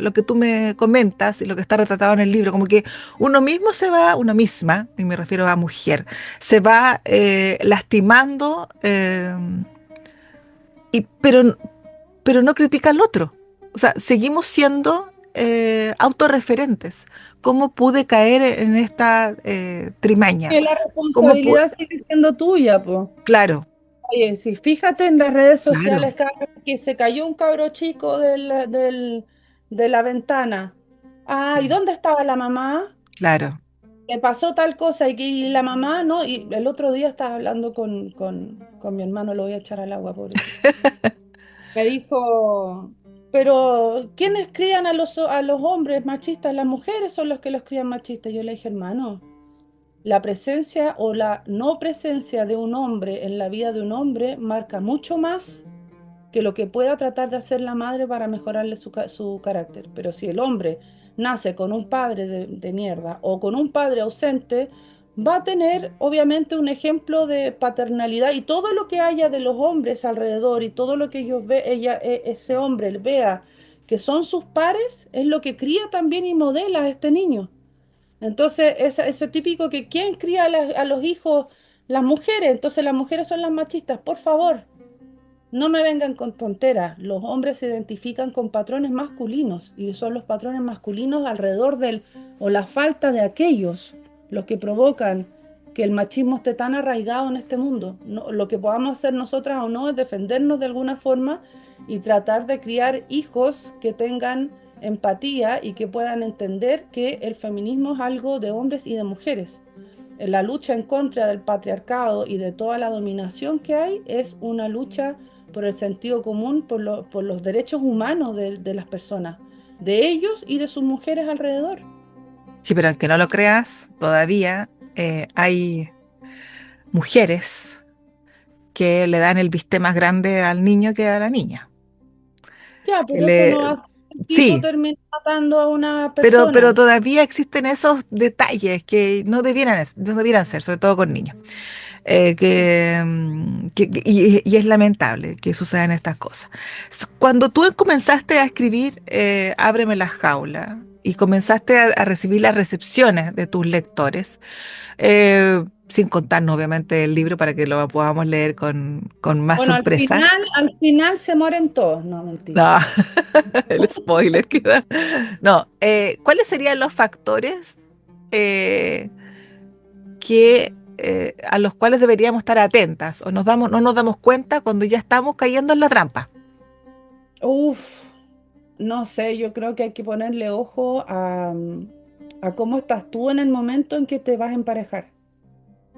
lo que tú me comentas y lo que está retratado en el libro, como que uno mismo se va, una misma, y me refiero a mujer, se va lastimando, pero no critica al otro. O sea, seguimos siendo autorreferentes. ¿Cómo pude caer en esta trimaña? Que la ¿Cómo responsabilidad sigue siendo tuya, pues. Claro, Oye, si fíjate en las redes claro, sociales, cada vez que se cayó un cabro chico de la ventana. Ah, ¿y dónde estaba la mamá? claro. Le pasó tal cosa y la mamá, ¿no? Y el otro día estaba hablando con mi hermano, lo voy a echar al agua, pobrecito. Me dijo, pero ¿quiénes crían a los hombres machistas? Las mujeres son los que los crían machistas. Yo le dije, hermano, la presencia o la no presencia de un hombre en la vida de un hombre marca mucho más que lo que pueda tratar de hacer la madre para mejorarle su carácter. Pero si el hombre nace con un padre de mierda o con un padre ausente, va a tener obviamente un ejemplo de paternalidad y todo lo que haya de los hombres alrededor y todo lo que ese hombre vea que son sus pares, es lo que cría también y modela a este niño. Entonces, eso típico que ¿quién cría a los hijos? Las mujeres. Entonces, las mujeres son las machistas. Por favor, no me vengan con tonteras. Los hombres se identifican con patrones masculinos y son los patrones masculinos alrededor del o la falta de aquellos los que provocan que el machismo esté tan arraigado en este mundo. Lo que podamos hacer nosotras o no es defendernos de alguna forma y tratar de criar hijos que tengan empatía y que puedan entender que el feminismo es algo de hombres y de mujeres. La lucha en contra del patriarcado y de toda la dominación que hay es una lucha por el sentido común, por los derechos humanos de las personas, de ellos y de sus mujeres alrededor. Sí, pero aunque no lo creas, todavía hay mujeres que le dan el bistec más grande al niño que a la niña. Ya, Que pero eso le... no hace que el tipo Sí, termine matando a una pero persona. todavía existen esos detalles que no debieran ser, sobre todo con niños. Y es lamentable que sucedan estas cosas. Cuando tú comenzaste a escribir Ábreme la jaula y comenzaste a recibir las recepciones de tus lectores, sin contarnos obviamente el libro para que lo podamos leer con más Bueno, sorpresa. al final se mueren todos. No, mentira. No, el spoiler que da. No, ¿cuáles serían los factores eh, a los cuales deberíamos estar atentas o no nos damos cuenta cuando ya estamos cayendo en la trampa? Uf, no sé, yo creo que hay que ponerle ojo a cómo estás tú en el momento en que te vas a emparejar.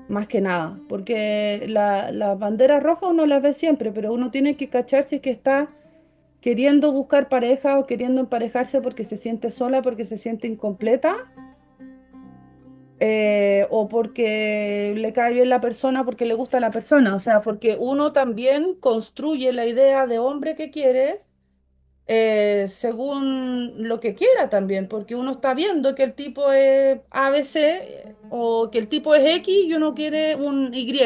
Más que nada, porque las banderas rojas uno las ve siempre, pero uno tiene que cachar si es que está queriendo buscar pareja o queriendo emparejarse porque se siente sola, porque se siente incompleta, o porque le cae bien la persona, porque le gusta la persona. O sea, porque uno también construye la idea de hombre que quiere según lo que quiera también, porque uno está viendo que el tipo es ABC o que el tipo es X y uno quiere un Y.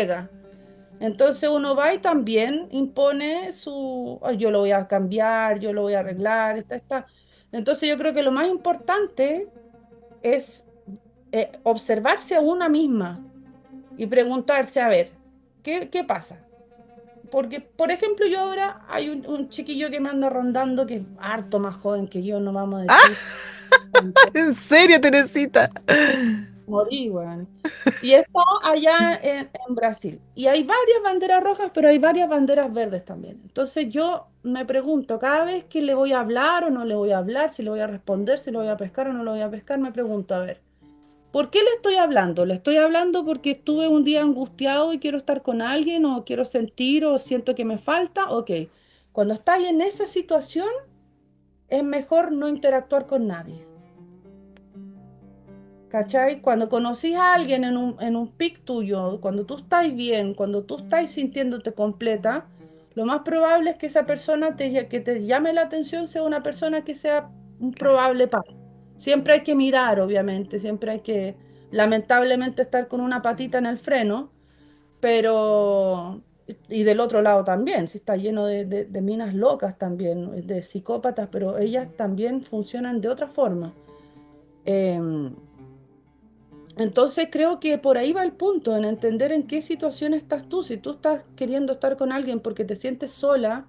Entonces uno va y también impone su, "Ay, yo lo voy a cambiar, yo lo voy a arreglar, está". Entonces yo creo que lo más importante es observarse a una misma y preguntarse, a ver, ¿qué pasa? Porque, por ejemplo, yo ahora hay un chiquillo que me anda rondando que es harto más joven que yo, no vamos a decir ¡Ah! tanto. ¿En serio, Teresita? Morí, weón. Y está allá en Brasil. Y hay varias banderas rojas, pero hay varias banderas verdes también. Entonces yo me pregunto, cada vez que le voy a hablar o no le voy a hablar, si le voy a responder, si le voy a pescar o no lo voy a pescar, me pregunto, a ver, ¿por qué le estoy hablando? ¿Le estoy hablando porque estuve un día angustiado y quiero estar con alguien o quiero sentir o siento que me falta? Ok, cuando estás en esa situación es mejor no interactuar con nadie. ¿Cachai? Cuando conocís a alguien en un pic tuyo, cuando tú estás bien, cuando tú estás sintiéndote completa, lo más probable es que esa persona que te llame la atención sea una persona que sea un Claro. probable par. Siempre hay que mirar, obviamente, siempre hay que, lamentablemente, estar con una patita en el freno, pero, y del otro lado también, si está lleno de minas locas también, de psicópatas, pero ellas también funcionan de otra forma. Em, entonces creo que por ahí va el punto, en entender en qué situación estás tú. Si tú estás queriendo estar con alguien porque te sientes sola,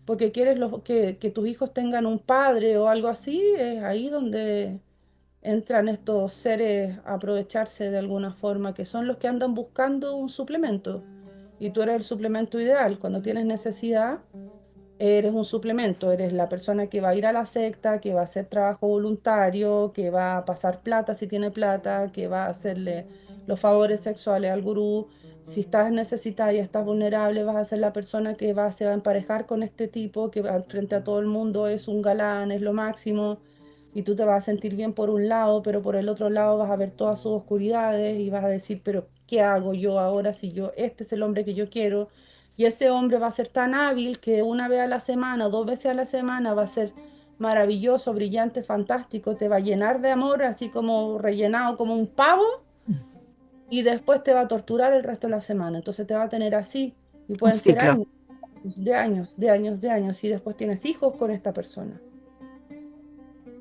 porque quieres que tus hijos tengan un padre o algo así, es ahí donde entran estos seres a aprovecharse de alguna forma, que son los que andan buscando un suplemento. Y tú eres el suplemento ideal. Cuando tienes necesidad, eres un suplemento, eres la persona que va a ir a la secta, que va a hacer trabajo voluntario, que va a pasar plata si tiene plata, que va a hacerle los favores sexuales al gurú. Si estás necesitada y estás vulnerable, vas a ser la persona que se va a emparejar con este tipo, que frente a todo el mundo es un galán, es lo máximo, y tú te vas a sentir bien por un lado, pero por el otro lado vas a ver todas sus oscuridades y vas a decir, pero ¿qué hago yo ahora si este es el hombre que yo quiero? Y ese hombre va a ser tan hábil que una vez a la semana o dos veces a la semana va a ser maravilloso, brillante, fantástico, te va a llenar de amor, así como rellenado como un pavo, y después te va a torturar el resto de la semana. Entonces te va a tener así y Un pueden ser ciclo. años, de años, de años, de años, y después tienes hijos con esta persona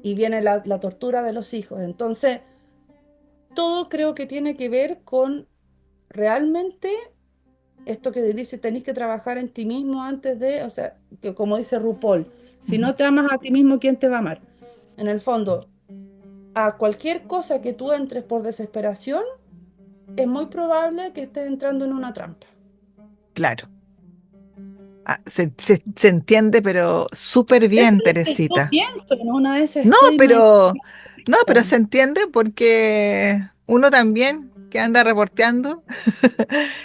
y viene la tortura de los hijos. Entonces, todo creo que tiene que ver con realmente esto que dice, tenés que trabajar en ti mismo antes de, o sea, que como dice RuPaul, si Ujú. no te amas a ti mismo, ¿quién te va a amar? En el fondo, a cualquier cosa que tú entres por desesperación, es muy probable que estés entrando en una trampa. Claro. Ah, se entiende, pero súper Eso bien, es lo que yo Teresita. pienso, en una de esas No, estoy más... pero, no, pero se entiende porque uno también que anda reporteando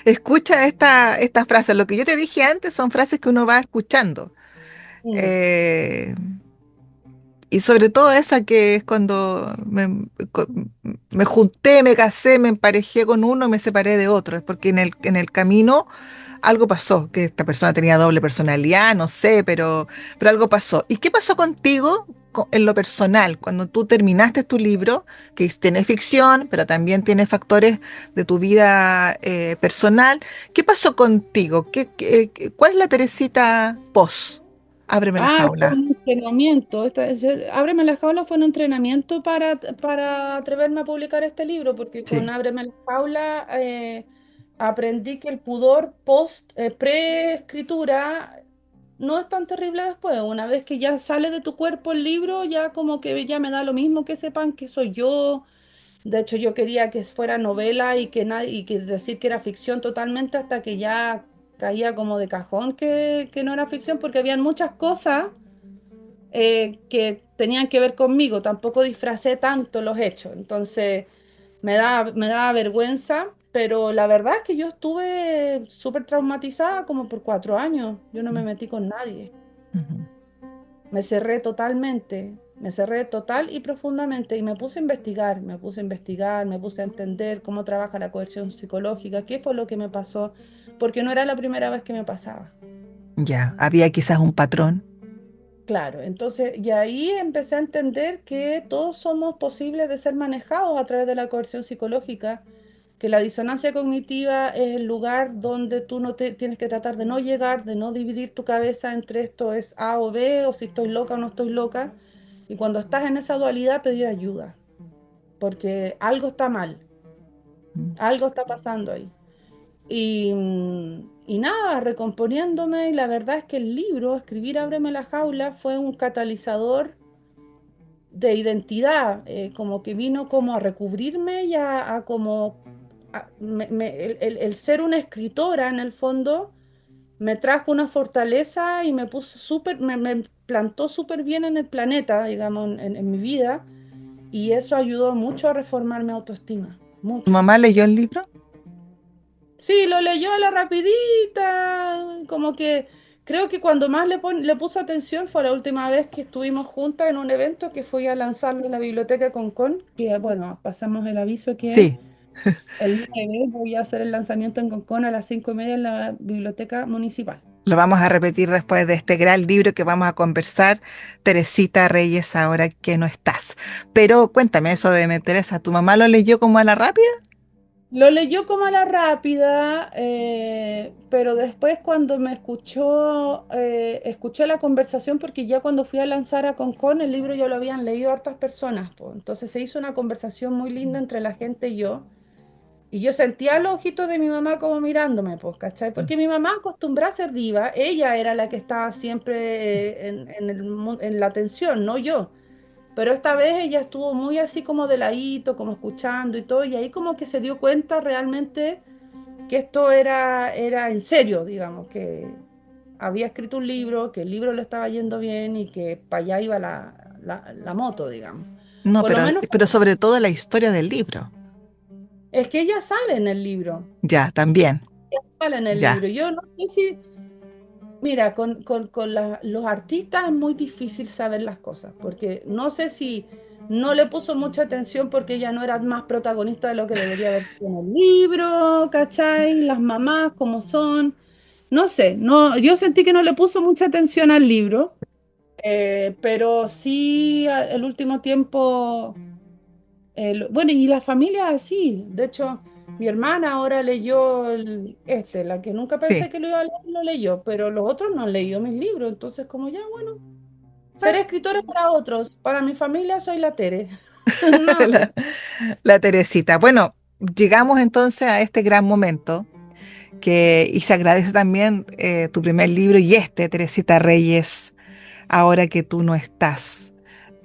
escucha estas frases. Lo que yo te dije antes son frases que uno va escuchando. Mm, Eh, y sobre todo esa que es cuando co- me junté, me casé, me emparejé con uno y me separé de otro. Es porque en el camino algo pasó, que esta persona tenía doble personalidad, no sé, pero algo pasó. ¿Y qué pasó contigo en lo personal? Cuando tú terminaste tu libro, que tiene ficción, pero también tiene factores de tu vida personal, ¿qué pasó contigo? ¿Cuál es la Teresita post? Ábreme la Fue jaula. un entrenamiento. Ábreme la jaula fue un entrenamiento para atreverme a publicar este libro, porque con Sí. Ábreme la jaula aprendí que el pudor pre-escritura no es tan terrible después. Una vez que ya sale de tu cuerpo el libro, ya como que ya me da lo mismo que sepan que soy yo. De hecho, yo quería que fuera novela y que nadie, y que decir que era ficción totalmente hasta que ya caía como de cajón que no era ficción, porque habían muchas cosas que tenían que ver conmigo. Tampoco disfracé tanto los hechos. Entonces, me daba vergüenza, pero la verdad es que yo estuve súper traumatizada como por 4 años. Yo no me metí con nadie. Ujú. Me cerré totalmente, me cerré total y profundamente y me puse a investigar, me puse a investigar, me puse a entender cómo trabaja la coerción psicológica, qué fue lo que me pasó, porque no era la primera vez que me pasaba. Ya, había quizás un patrón. Claro, entonces, y ahí empecé a entender que todos somos posibles de ser manejados a través de la coerción psicológica, que la disonancia cognitiva es el lugar donde tú no te tienes que tratar de no llegar, de no dividir tu cabeza entre esto es A o B, o si estoy loca o no estoy loca. Y cuando estás en esa dualidad, pedir ayuda, porque algo está mal, Mm. algo está pasando ahí. Y nada, recomponiéndome, y la verdad es que el libro, Escribir Ábreme la jaula, fue un catalizador de identidad, como que vino como a recubrirme y a como el ser una escritora en el fondo me trajo una fortaleza y me puso súper, me plantó súper bien en el planeta, digamos, en mi vida, y eso ayudó mucho a reformar mi autoestima, ¿Tu mucho. mamá leyó el libro? Sí, lo leyó a la rapidita, como que creo que cuando más le puso atención fue la última vez que estuvimos juntas en un evento que fui a lanzarlo en la biblioteca Concón, que bueno, pasamos el aviso que Sí. el 9 voy a hacer el lanzamiento en Concón a las 5:30 en la biblioteca municipal. Lo vamos a repetir después de este gran libro que vamos a conversar, Teresita Reyes, ahora que no estás. Pero cuéntame eso de Teresa, ¿tu mamá lo leyó como a la rápida? Lo leyó como a la rápida, pero después cuando me escuchó, escuché la conversación porque ya cuando fui a lanzar a Concon el libro ya lo habían leído hartas personas, po. Entonces se hizo una conversación muy linda entre la gente y yo sentía los ojitos de mi mamá como mirándome, pues, ¿cachai? Mm. Porque mi mamá acostumbrada a ser diva, ella era la que estaba siempre en la atención, no yo. Pero esta vez ella estuvo muy así como de ladito, como escuchando y todo, y ahí como que se dio cuenta realmente que esto era en serio, digamos, que había escrito un libro, que el libro le estaba yendo bien y que para allá iba la moto, digamos. No, Por lo menos pero sobre todo la historia del libro. es que ella sale en el libro, Ya, también, sale en el ya. libro. Yo no sé si, mira, con los artistas es muy difícil saber las cosas, porque no sé si no le puso mucha atención porque ella no era más protagonista de lo que debería haber sido en el libro, ¿cachai? Las mamás como son. No sé, no, yo sentí que no le puso mucha atención al libro, pero sí el último tiempo, bueno, y la familia así, de hecho. Mi hermana ahora leyó la que nunca pensé Sí. que lo iba a leer, lo leyó, pero los otros no han leído mis libros, entonces como ya, bueno, Bueno, seré escritora para otros, para mi familia soy la Tere. Nada que la, la Teresita. Bueno, llegamos entonces a este gran momento y se agradece también tu primer libro y Teresita Reyes, ahora que tú no estás.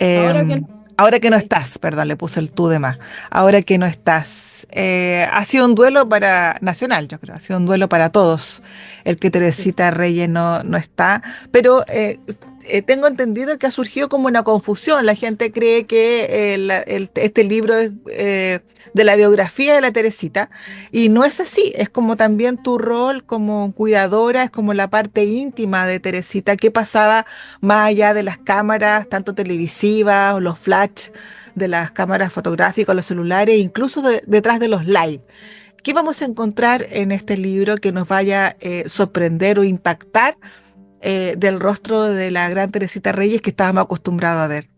ahora que no Ahora que no estoy. estás, perdón, le puse el tú de más. Ahora que no estás. Ha sido un duelo para nacional, yo creo. Ha sido un duelo para todos el que Sí. Teresita Reyes no está. Pero tengo entendido que ha surgido como una confusión. La gente cree que este libro es de la biografía de la Teresita. Y no es así. Es como también tu rol como cuidadora, es como la parte íntima de Teresita. ¿Qué pasaba más allá de las cámaras, tanto televisivas o los flash de las cámaras fotográficas, los celulares, incluso detrás de los live? ¿Qué vamos a encontrar en este libro que nos vaya a sorprender o impactar del rostro de la gran Teresita Reyes que estábamos acostumbrados a ver?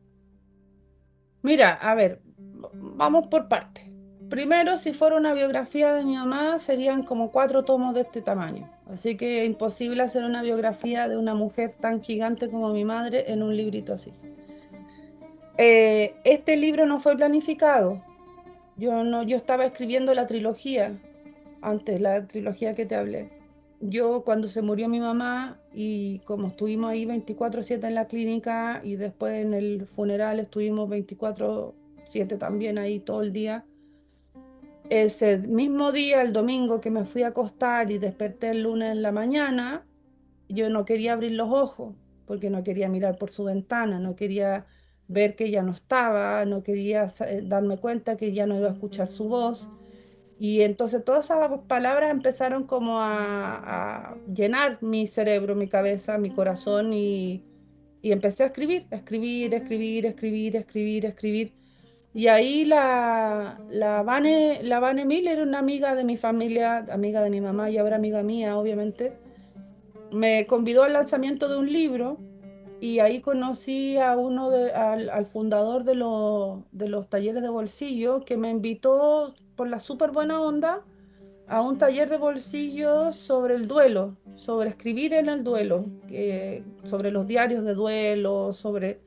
Mira, a ver, vamos por partes. Primero, si fuera una biografía de mi mamá, serían como 4 tomos de este tamaño. Así que es imposible hacer una biografía de una mujer tan gigante como mi madre en un librito así. Este libro no fue planificado. Yo no, yo estaba escribiendo la trilogía, antes la trilogía que te hablé. Yo cuando se murió mi mamá y como estuvimos ahí 24/7 en la clínica y después en el funeral estuvimos 24/7 también ahí todo el día. Ese mismo día, el domingo que me fui a acostar y desperté el lunes en la mañana, yo no quería abrir los ojos porque no quería mirar por su ventana, no quería ver que ella no estaba, no quería darme cuenta que ya no iba a escuchar su voz. Y entonces todas esas palabras empezaron como a llenar mi cerebro, mi cabeza, mi corazón y empecé a escribir, a escribir, a escribir, a escribir, a escribir, a escribir. Y ahí la Vane Miller, una amiga de mi familia, amiga de mi mamá y ahora amiga mía, obviamente, me convidó al lanzamiento de un libro y ahí conocí a al fundador de los talleres de bolsillo que me invitó por la súper buena onda a un taller de bolsillo sobre el duelo, sobre escribir en el duelo, sobre los diarios de duelo, sobre...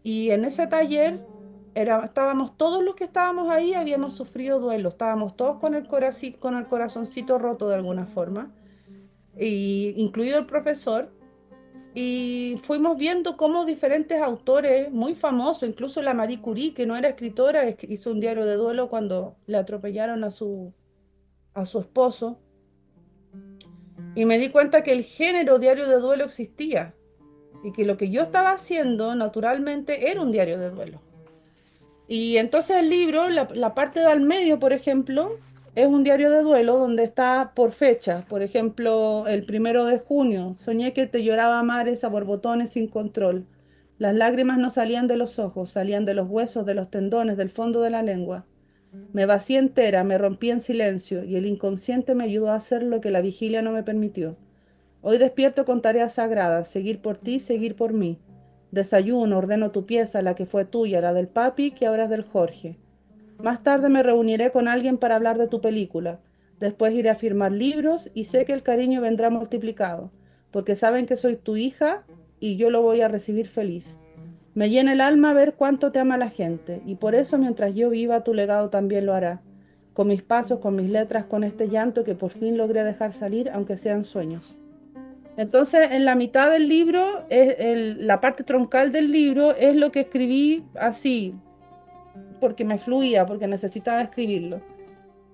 Y en ese taller estábamos todos los que estábamos ahí, habíamos sufrido duelo, estábamos todos con con el corazoncito roto de alguna forma, incluido el profesor. Y fuimos viendo cómo diferentes autores muy famosos, incluso la Marie Curie, que no era escritora, hizo un diario de duelo cuando le atropellaron a su esposo. Y me di cuenta que el género diario de duelo existía y que lo que yo estaba haciendo naturalmente era un diario de duelo. Y entonces el libro, la parte del medio, por ejemplo, es un diario de duelo donde está por fecha. Por ejemplo, el 1 de junio, soñé que te lloraba a mares a borbotones sin control. Las lágrimas no salían de los ojos, salían de los huesos, de los tendones, del fondo de la lengua. Me vacié entera, me rompí en silencio y el inconsciente me ayudó a hacer lo que la vigilia no me permitió. Hoy despierto con tareas sagradas, seguir por ti, seguir por mí. Desayuno, ordeno tu pieza, la que fue tuya, la del papi, que ahora es del Jorge. Más tarde me reuniré con alguien para hablar de tu película. Después iré a firmar libros y sé que el cariño vendrá multiplicado, porque saben que soy tu hija y yo lo voy a recibir feliz. Me llena el alma ver cuánto te ama la gente, y por eso mientras yo viva tu legado también lo hará, con mis pasos, con mis letras, con este llanto que por fin logré dejar salir, aunque sean sueños. Entonces, en la mitad del libro, la parte troncal del libro es lo que escribí así, porque me fluía, porque necesitaba escribirlo.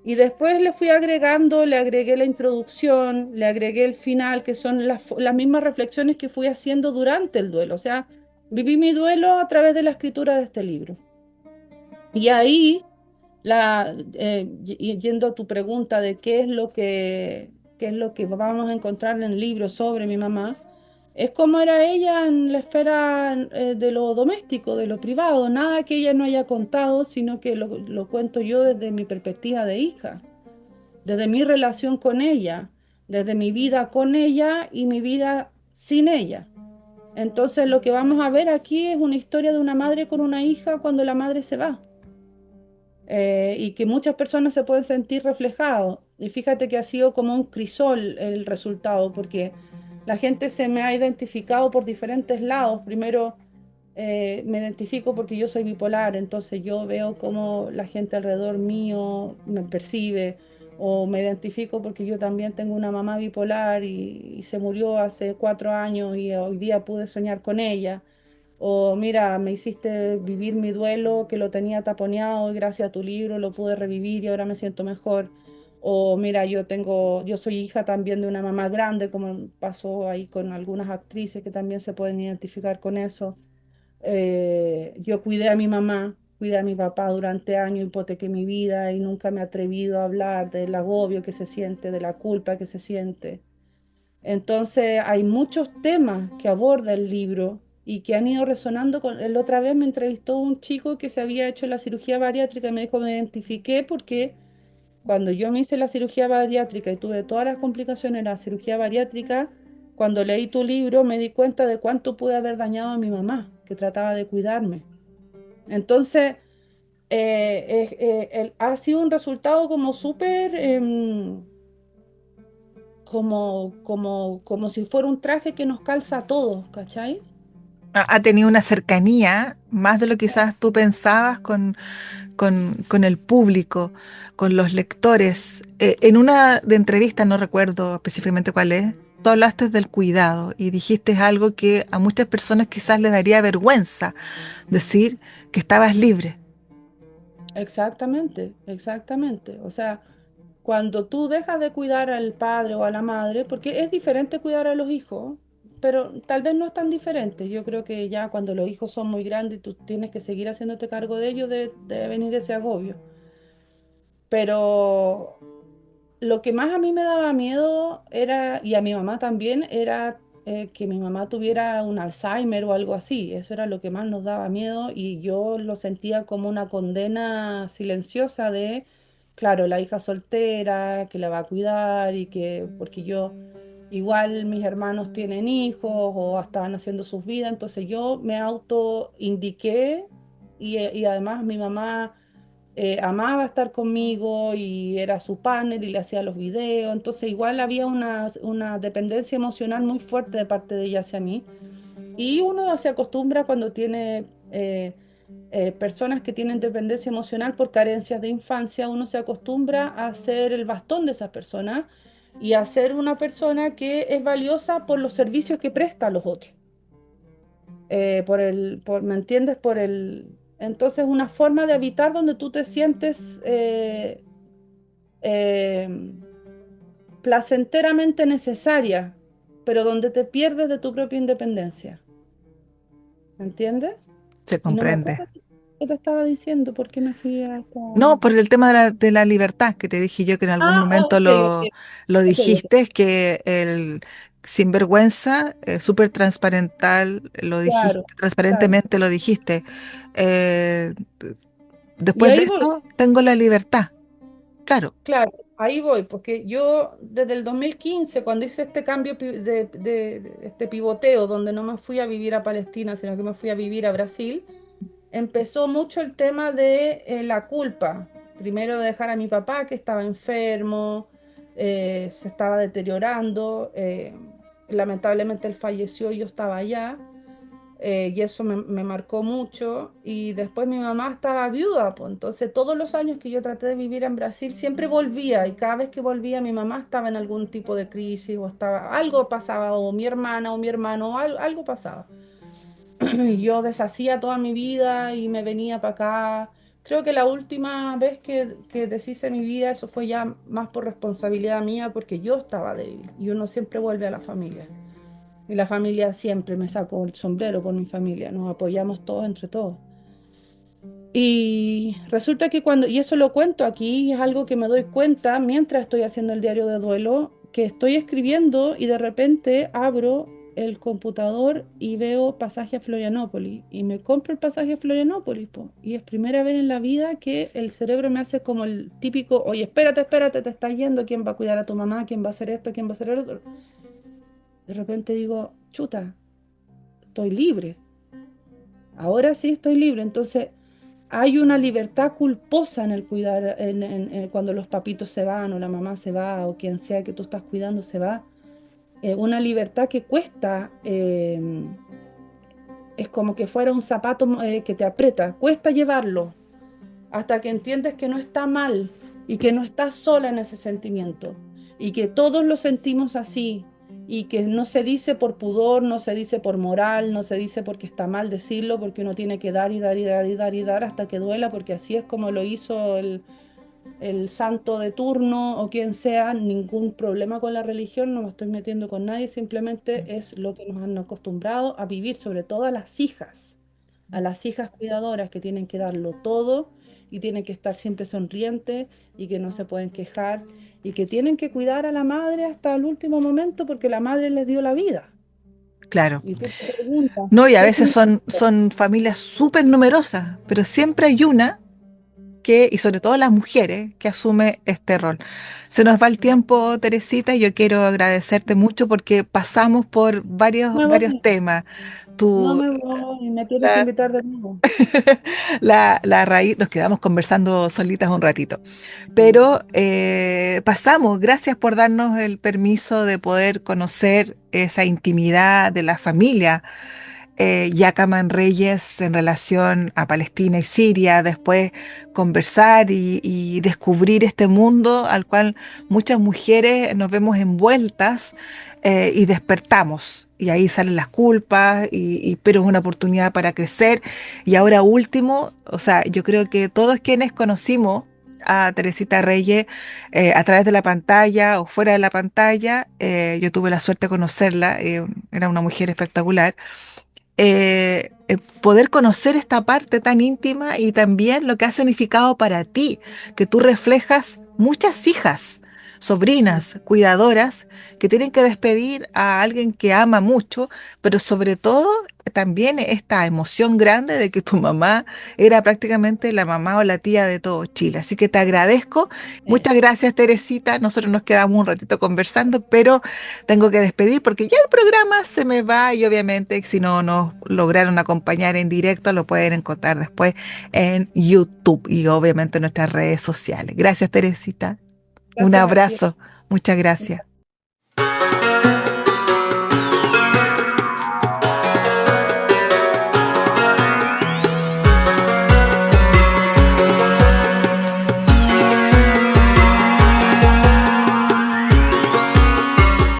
Y después le fui agregando, le agregué la introducción, le agregué el final, que son las mismas reflexiones que fui haciendo durante el duelo. O sea, viví mi duelo a través de la escritura de este libro. Y ahí, yendo a tu pregunta de qué es lo que vamos a encontrar en el libro sobre mi mamá, es como era ella en la esfera de lo doméstico, de lo privado, nada que ella no haya contado, sino que lo cuento yo desde mi perspectiva de hija, desde mi relación con ella, desde mi vida con ella y mi vida sin ella. Entonces lo que vamos a ver aquí es una historia de una madre con una hija cuando la madre se va. y que muchas personas se pueden sentir reflejados. Y fíjate que ha sido como un crisol el resultado, porque la gente se me ha identificado por diferentes lados. Primero, me identifico porque yo soy bipolar, entonces yo veo cómo la gente alrededor mío me percibe, o me identifico porque yo también tengo una mamá bipolar y se murió hace 4 años y hoy día pude soñar con ella. O mira, me hiciste vivir mi duelo que lo tenía taponeado y gracias a tu libro lo pude revivir y ahora me siento mejor. O mira, yo soy hija también de una mamá grande, como pasó ahí con algunas actrices que también se pueden identificar con eso. Yo cuidé a mi mamá, cuidé a mi papá durante años, hipotequé mi vida y nunca me he atrevido a hablar del agobio que se siente, de la culpa que se siente. Entonces hay muchos temas que aborda el libro y que han ido resonando con... La otra vez me entrevistó un chico que se había hecho la cirugía bariátrica y me dijo, me identifiqué porque cuando yo me hice la cirugía bariátrica y tuve todas las complicaciones de la cirugía bariátrica, cuando leí tu libro me di cuenta de cuánto pude haber dañado a mi mamá, que trataba de cuidarme. Entonces, ha sido un resultado como súper... como si fuera un traje que nos calza a todos, ¿cachai? Ha tenido una cercanía, más de lo que quizás tú pensabas, con el público, con los lectores. En una de entrevistas, no recuerdo específicamente cuál es, tú hablaste del cuidado y dijiste algo que a muchas personas quizás les daría vergüenza decir que estabas libre. Exactamente, exactamente. O sea, cuando tú dejas de cuidar al padre o a la madre, porque es diferente cuidar a los hijos, pero tal vez no es tan diferente. Yo creo que ya cuando los hijos son muy grandes y tú tienes que seguir haciéndote cargo de ellos, debe venir ese agobio. Pero lo que más a mí me daba miedo era, y a mi mamá también, era que mi mamá tuviera un Alzheimer o algo así. Eso era lo que más nos daba miedo y yo lo sentía como una condena silenciosa de, claro, la hija soltera, que la va a cuidar y que, porque yo, igual mis hermanos tienen hijos o estaban haciendo sus vidas, entonces yo me auto indiqué y además mi mamá amaba estar conmigo y era su partner y le hacía los videos, entonces igual había una dependencia emocional muy fuerte de parte de ella hacia mí. Y uno se acostumbra cuando tiene personas que tienen dependencia emocional por carencias de infancia, uno se acostumbra a ser el bastón de esa persona y a ser una persona que es valiosa por los servicios que presta a los otros. ¿Me entiendes? Entonces, una forma de habitar donde tú te sientes eh, placenteramente necesaria, pero donde te pierdes de tu propia independencia. ¿Me entiendes? Se Y no me comprende. acuerdo qué te estaba diciendo, por qué me fui a esta... No, por el tema de la libertad, que te dije yo que en algún Ah, momento ok, ok, lo ok, ok. dijiste, que el sinvergüenza, súper transparental, lo dijiste, Claro, claro. transparentemente lo dijiste. Eh, Y Después de ahí voy, esto, tengo la libertad. Claro, claro, ahí voy, porque yo desde el 2015, cuando hice este cambio de este pivoteo, donde no me fui a vivir a Palestina, sino que me fui a vivir a Brasil, empezó mucho el tema de la culpa. Primero de dejar a mi papá que estaba enfermo, se estaba deteriorando. Lamentablemente él falleció y yo estaba allá. Y eso me marcó mucho. Y después mi mamá estaba viuda, pues entonces todos los años que yo traté de vivir en Brasil siempre volvía y cada vez que volvía mi mamá estaba en algún tipo de crisis o estaba, algo pasaba, o mi hermana o mi hermano, algo pasaba. Y yo deshacía toda mi vida y me venía para acá. Creo que la última vez que deshice mi vida, eso fue ya más por responsabilidad mía porque yo estaba débil y uno siempre vuelve a la familia. Y la familia siempre me sacó el sombrero por mi familia, nos apoyamos todos entre todos. Y resulta que y eso lo cuento aquí, y es algo que me doy cuenta mientras estoy haciendo el diario de duelo, que estoy escribiendo y de repente abro el computador y veo pasaje a Florianópolis y me compro el pasaje a Florianópolis, po. Y es primera vez en la vida que el cerebro me hace como el típico, oye, espérate, espérate, te estás yendo, ¿quién va a cuidar a tu mamá? ¿Quién va a hacer esto? ¿Quién va a hacer el otro? De repente digo, chuta, estoy libre, ahora sí estoy libre, entonces... hay una libertad culposa en el cuidar, cuando los papitos se van o la mamá se va o quien sea que tú estás cuidando se va. Una libertad que cuesta, es como que fuera un zapato que te aprieta, cuesta llevarlo hasta que entiendes que no está mal y que no estás sola en ese sentimiento y que todos lo sentimos así y que no se dice por pudor, no se dice por moral, no se dice porque está mal decirlo, porque uno tiene que dar y dar y dar y dar y dar hasta que duela, porque así es como lo hizo el santo de turno o quien sea, ningún problema con la religión, no me estoy metiendo con nadie, simplemente es lo que nos han acostumbrado a vivir, sobre todo a las hijas cuidadoras que tienen que darlo todo y tienen que estar siempre sonrientes y que no se pueden quejar y que tienen que cuidar a la madre hasta el último momento porque la madre les dio la vida. Claro. Y tú te preguntas, No, y a ¿qué veces significa? son familias súper numerosas, pero siempre hay una que, y sobre todo las mujeres, que asume este rol. Se nos va el tiempo, Teresita, y yo quiero agradecerte mucho porque pasamos por Me varios voy, temas. no Tu, me voy, me tienes que la, invitar de nuevo. la raíz, nos quedamos conversando solitas un ratito, pero pasamos, gracias por darnos el permiso de poder conocer esa intimidad de la familia Yacaman Reyes en relación a Palestina y Siria, después conversar y descubrir este mundo al cual muchas mujeres nos vemos envueltas y despertamos. Y ahí salen las culpas, pero es una oportunidad para crecer. Y ahora último, o sea, yo creo que todos quienes conocimos a Teresita Reyes a través de la pantalla o fuera de la pantalla, yo tuve la suerte de conocerla, era una mujer espectacular poder conocer esta parte tan íntima y también lo que ha significado para ti, que tú reflejas muchas hijas, sobrinas, cuidadoras, que tienen que despedir a alguien que ama mucho, pero sobre todo también esta emoción grande de que tu mamá era prácticamente la mamá o la tía de todo Chile. Así que te agradezco. Eh, Muchas gracias, Teresita. Nosotros nos quedamos un ratito conversando, pero tengo que despedir porque ya el programa se me va y obviamente si no nos lograron acompañar en directo lo pueden encontrar después en YouTube y obviamente en nuestras redes sociales. Gracias, Teresita. Un Gracias a ti. abrazo. Muchas gracias.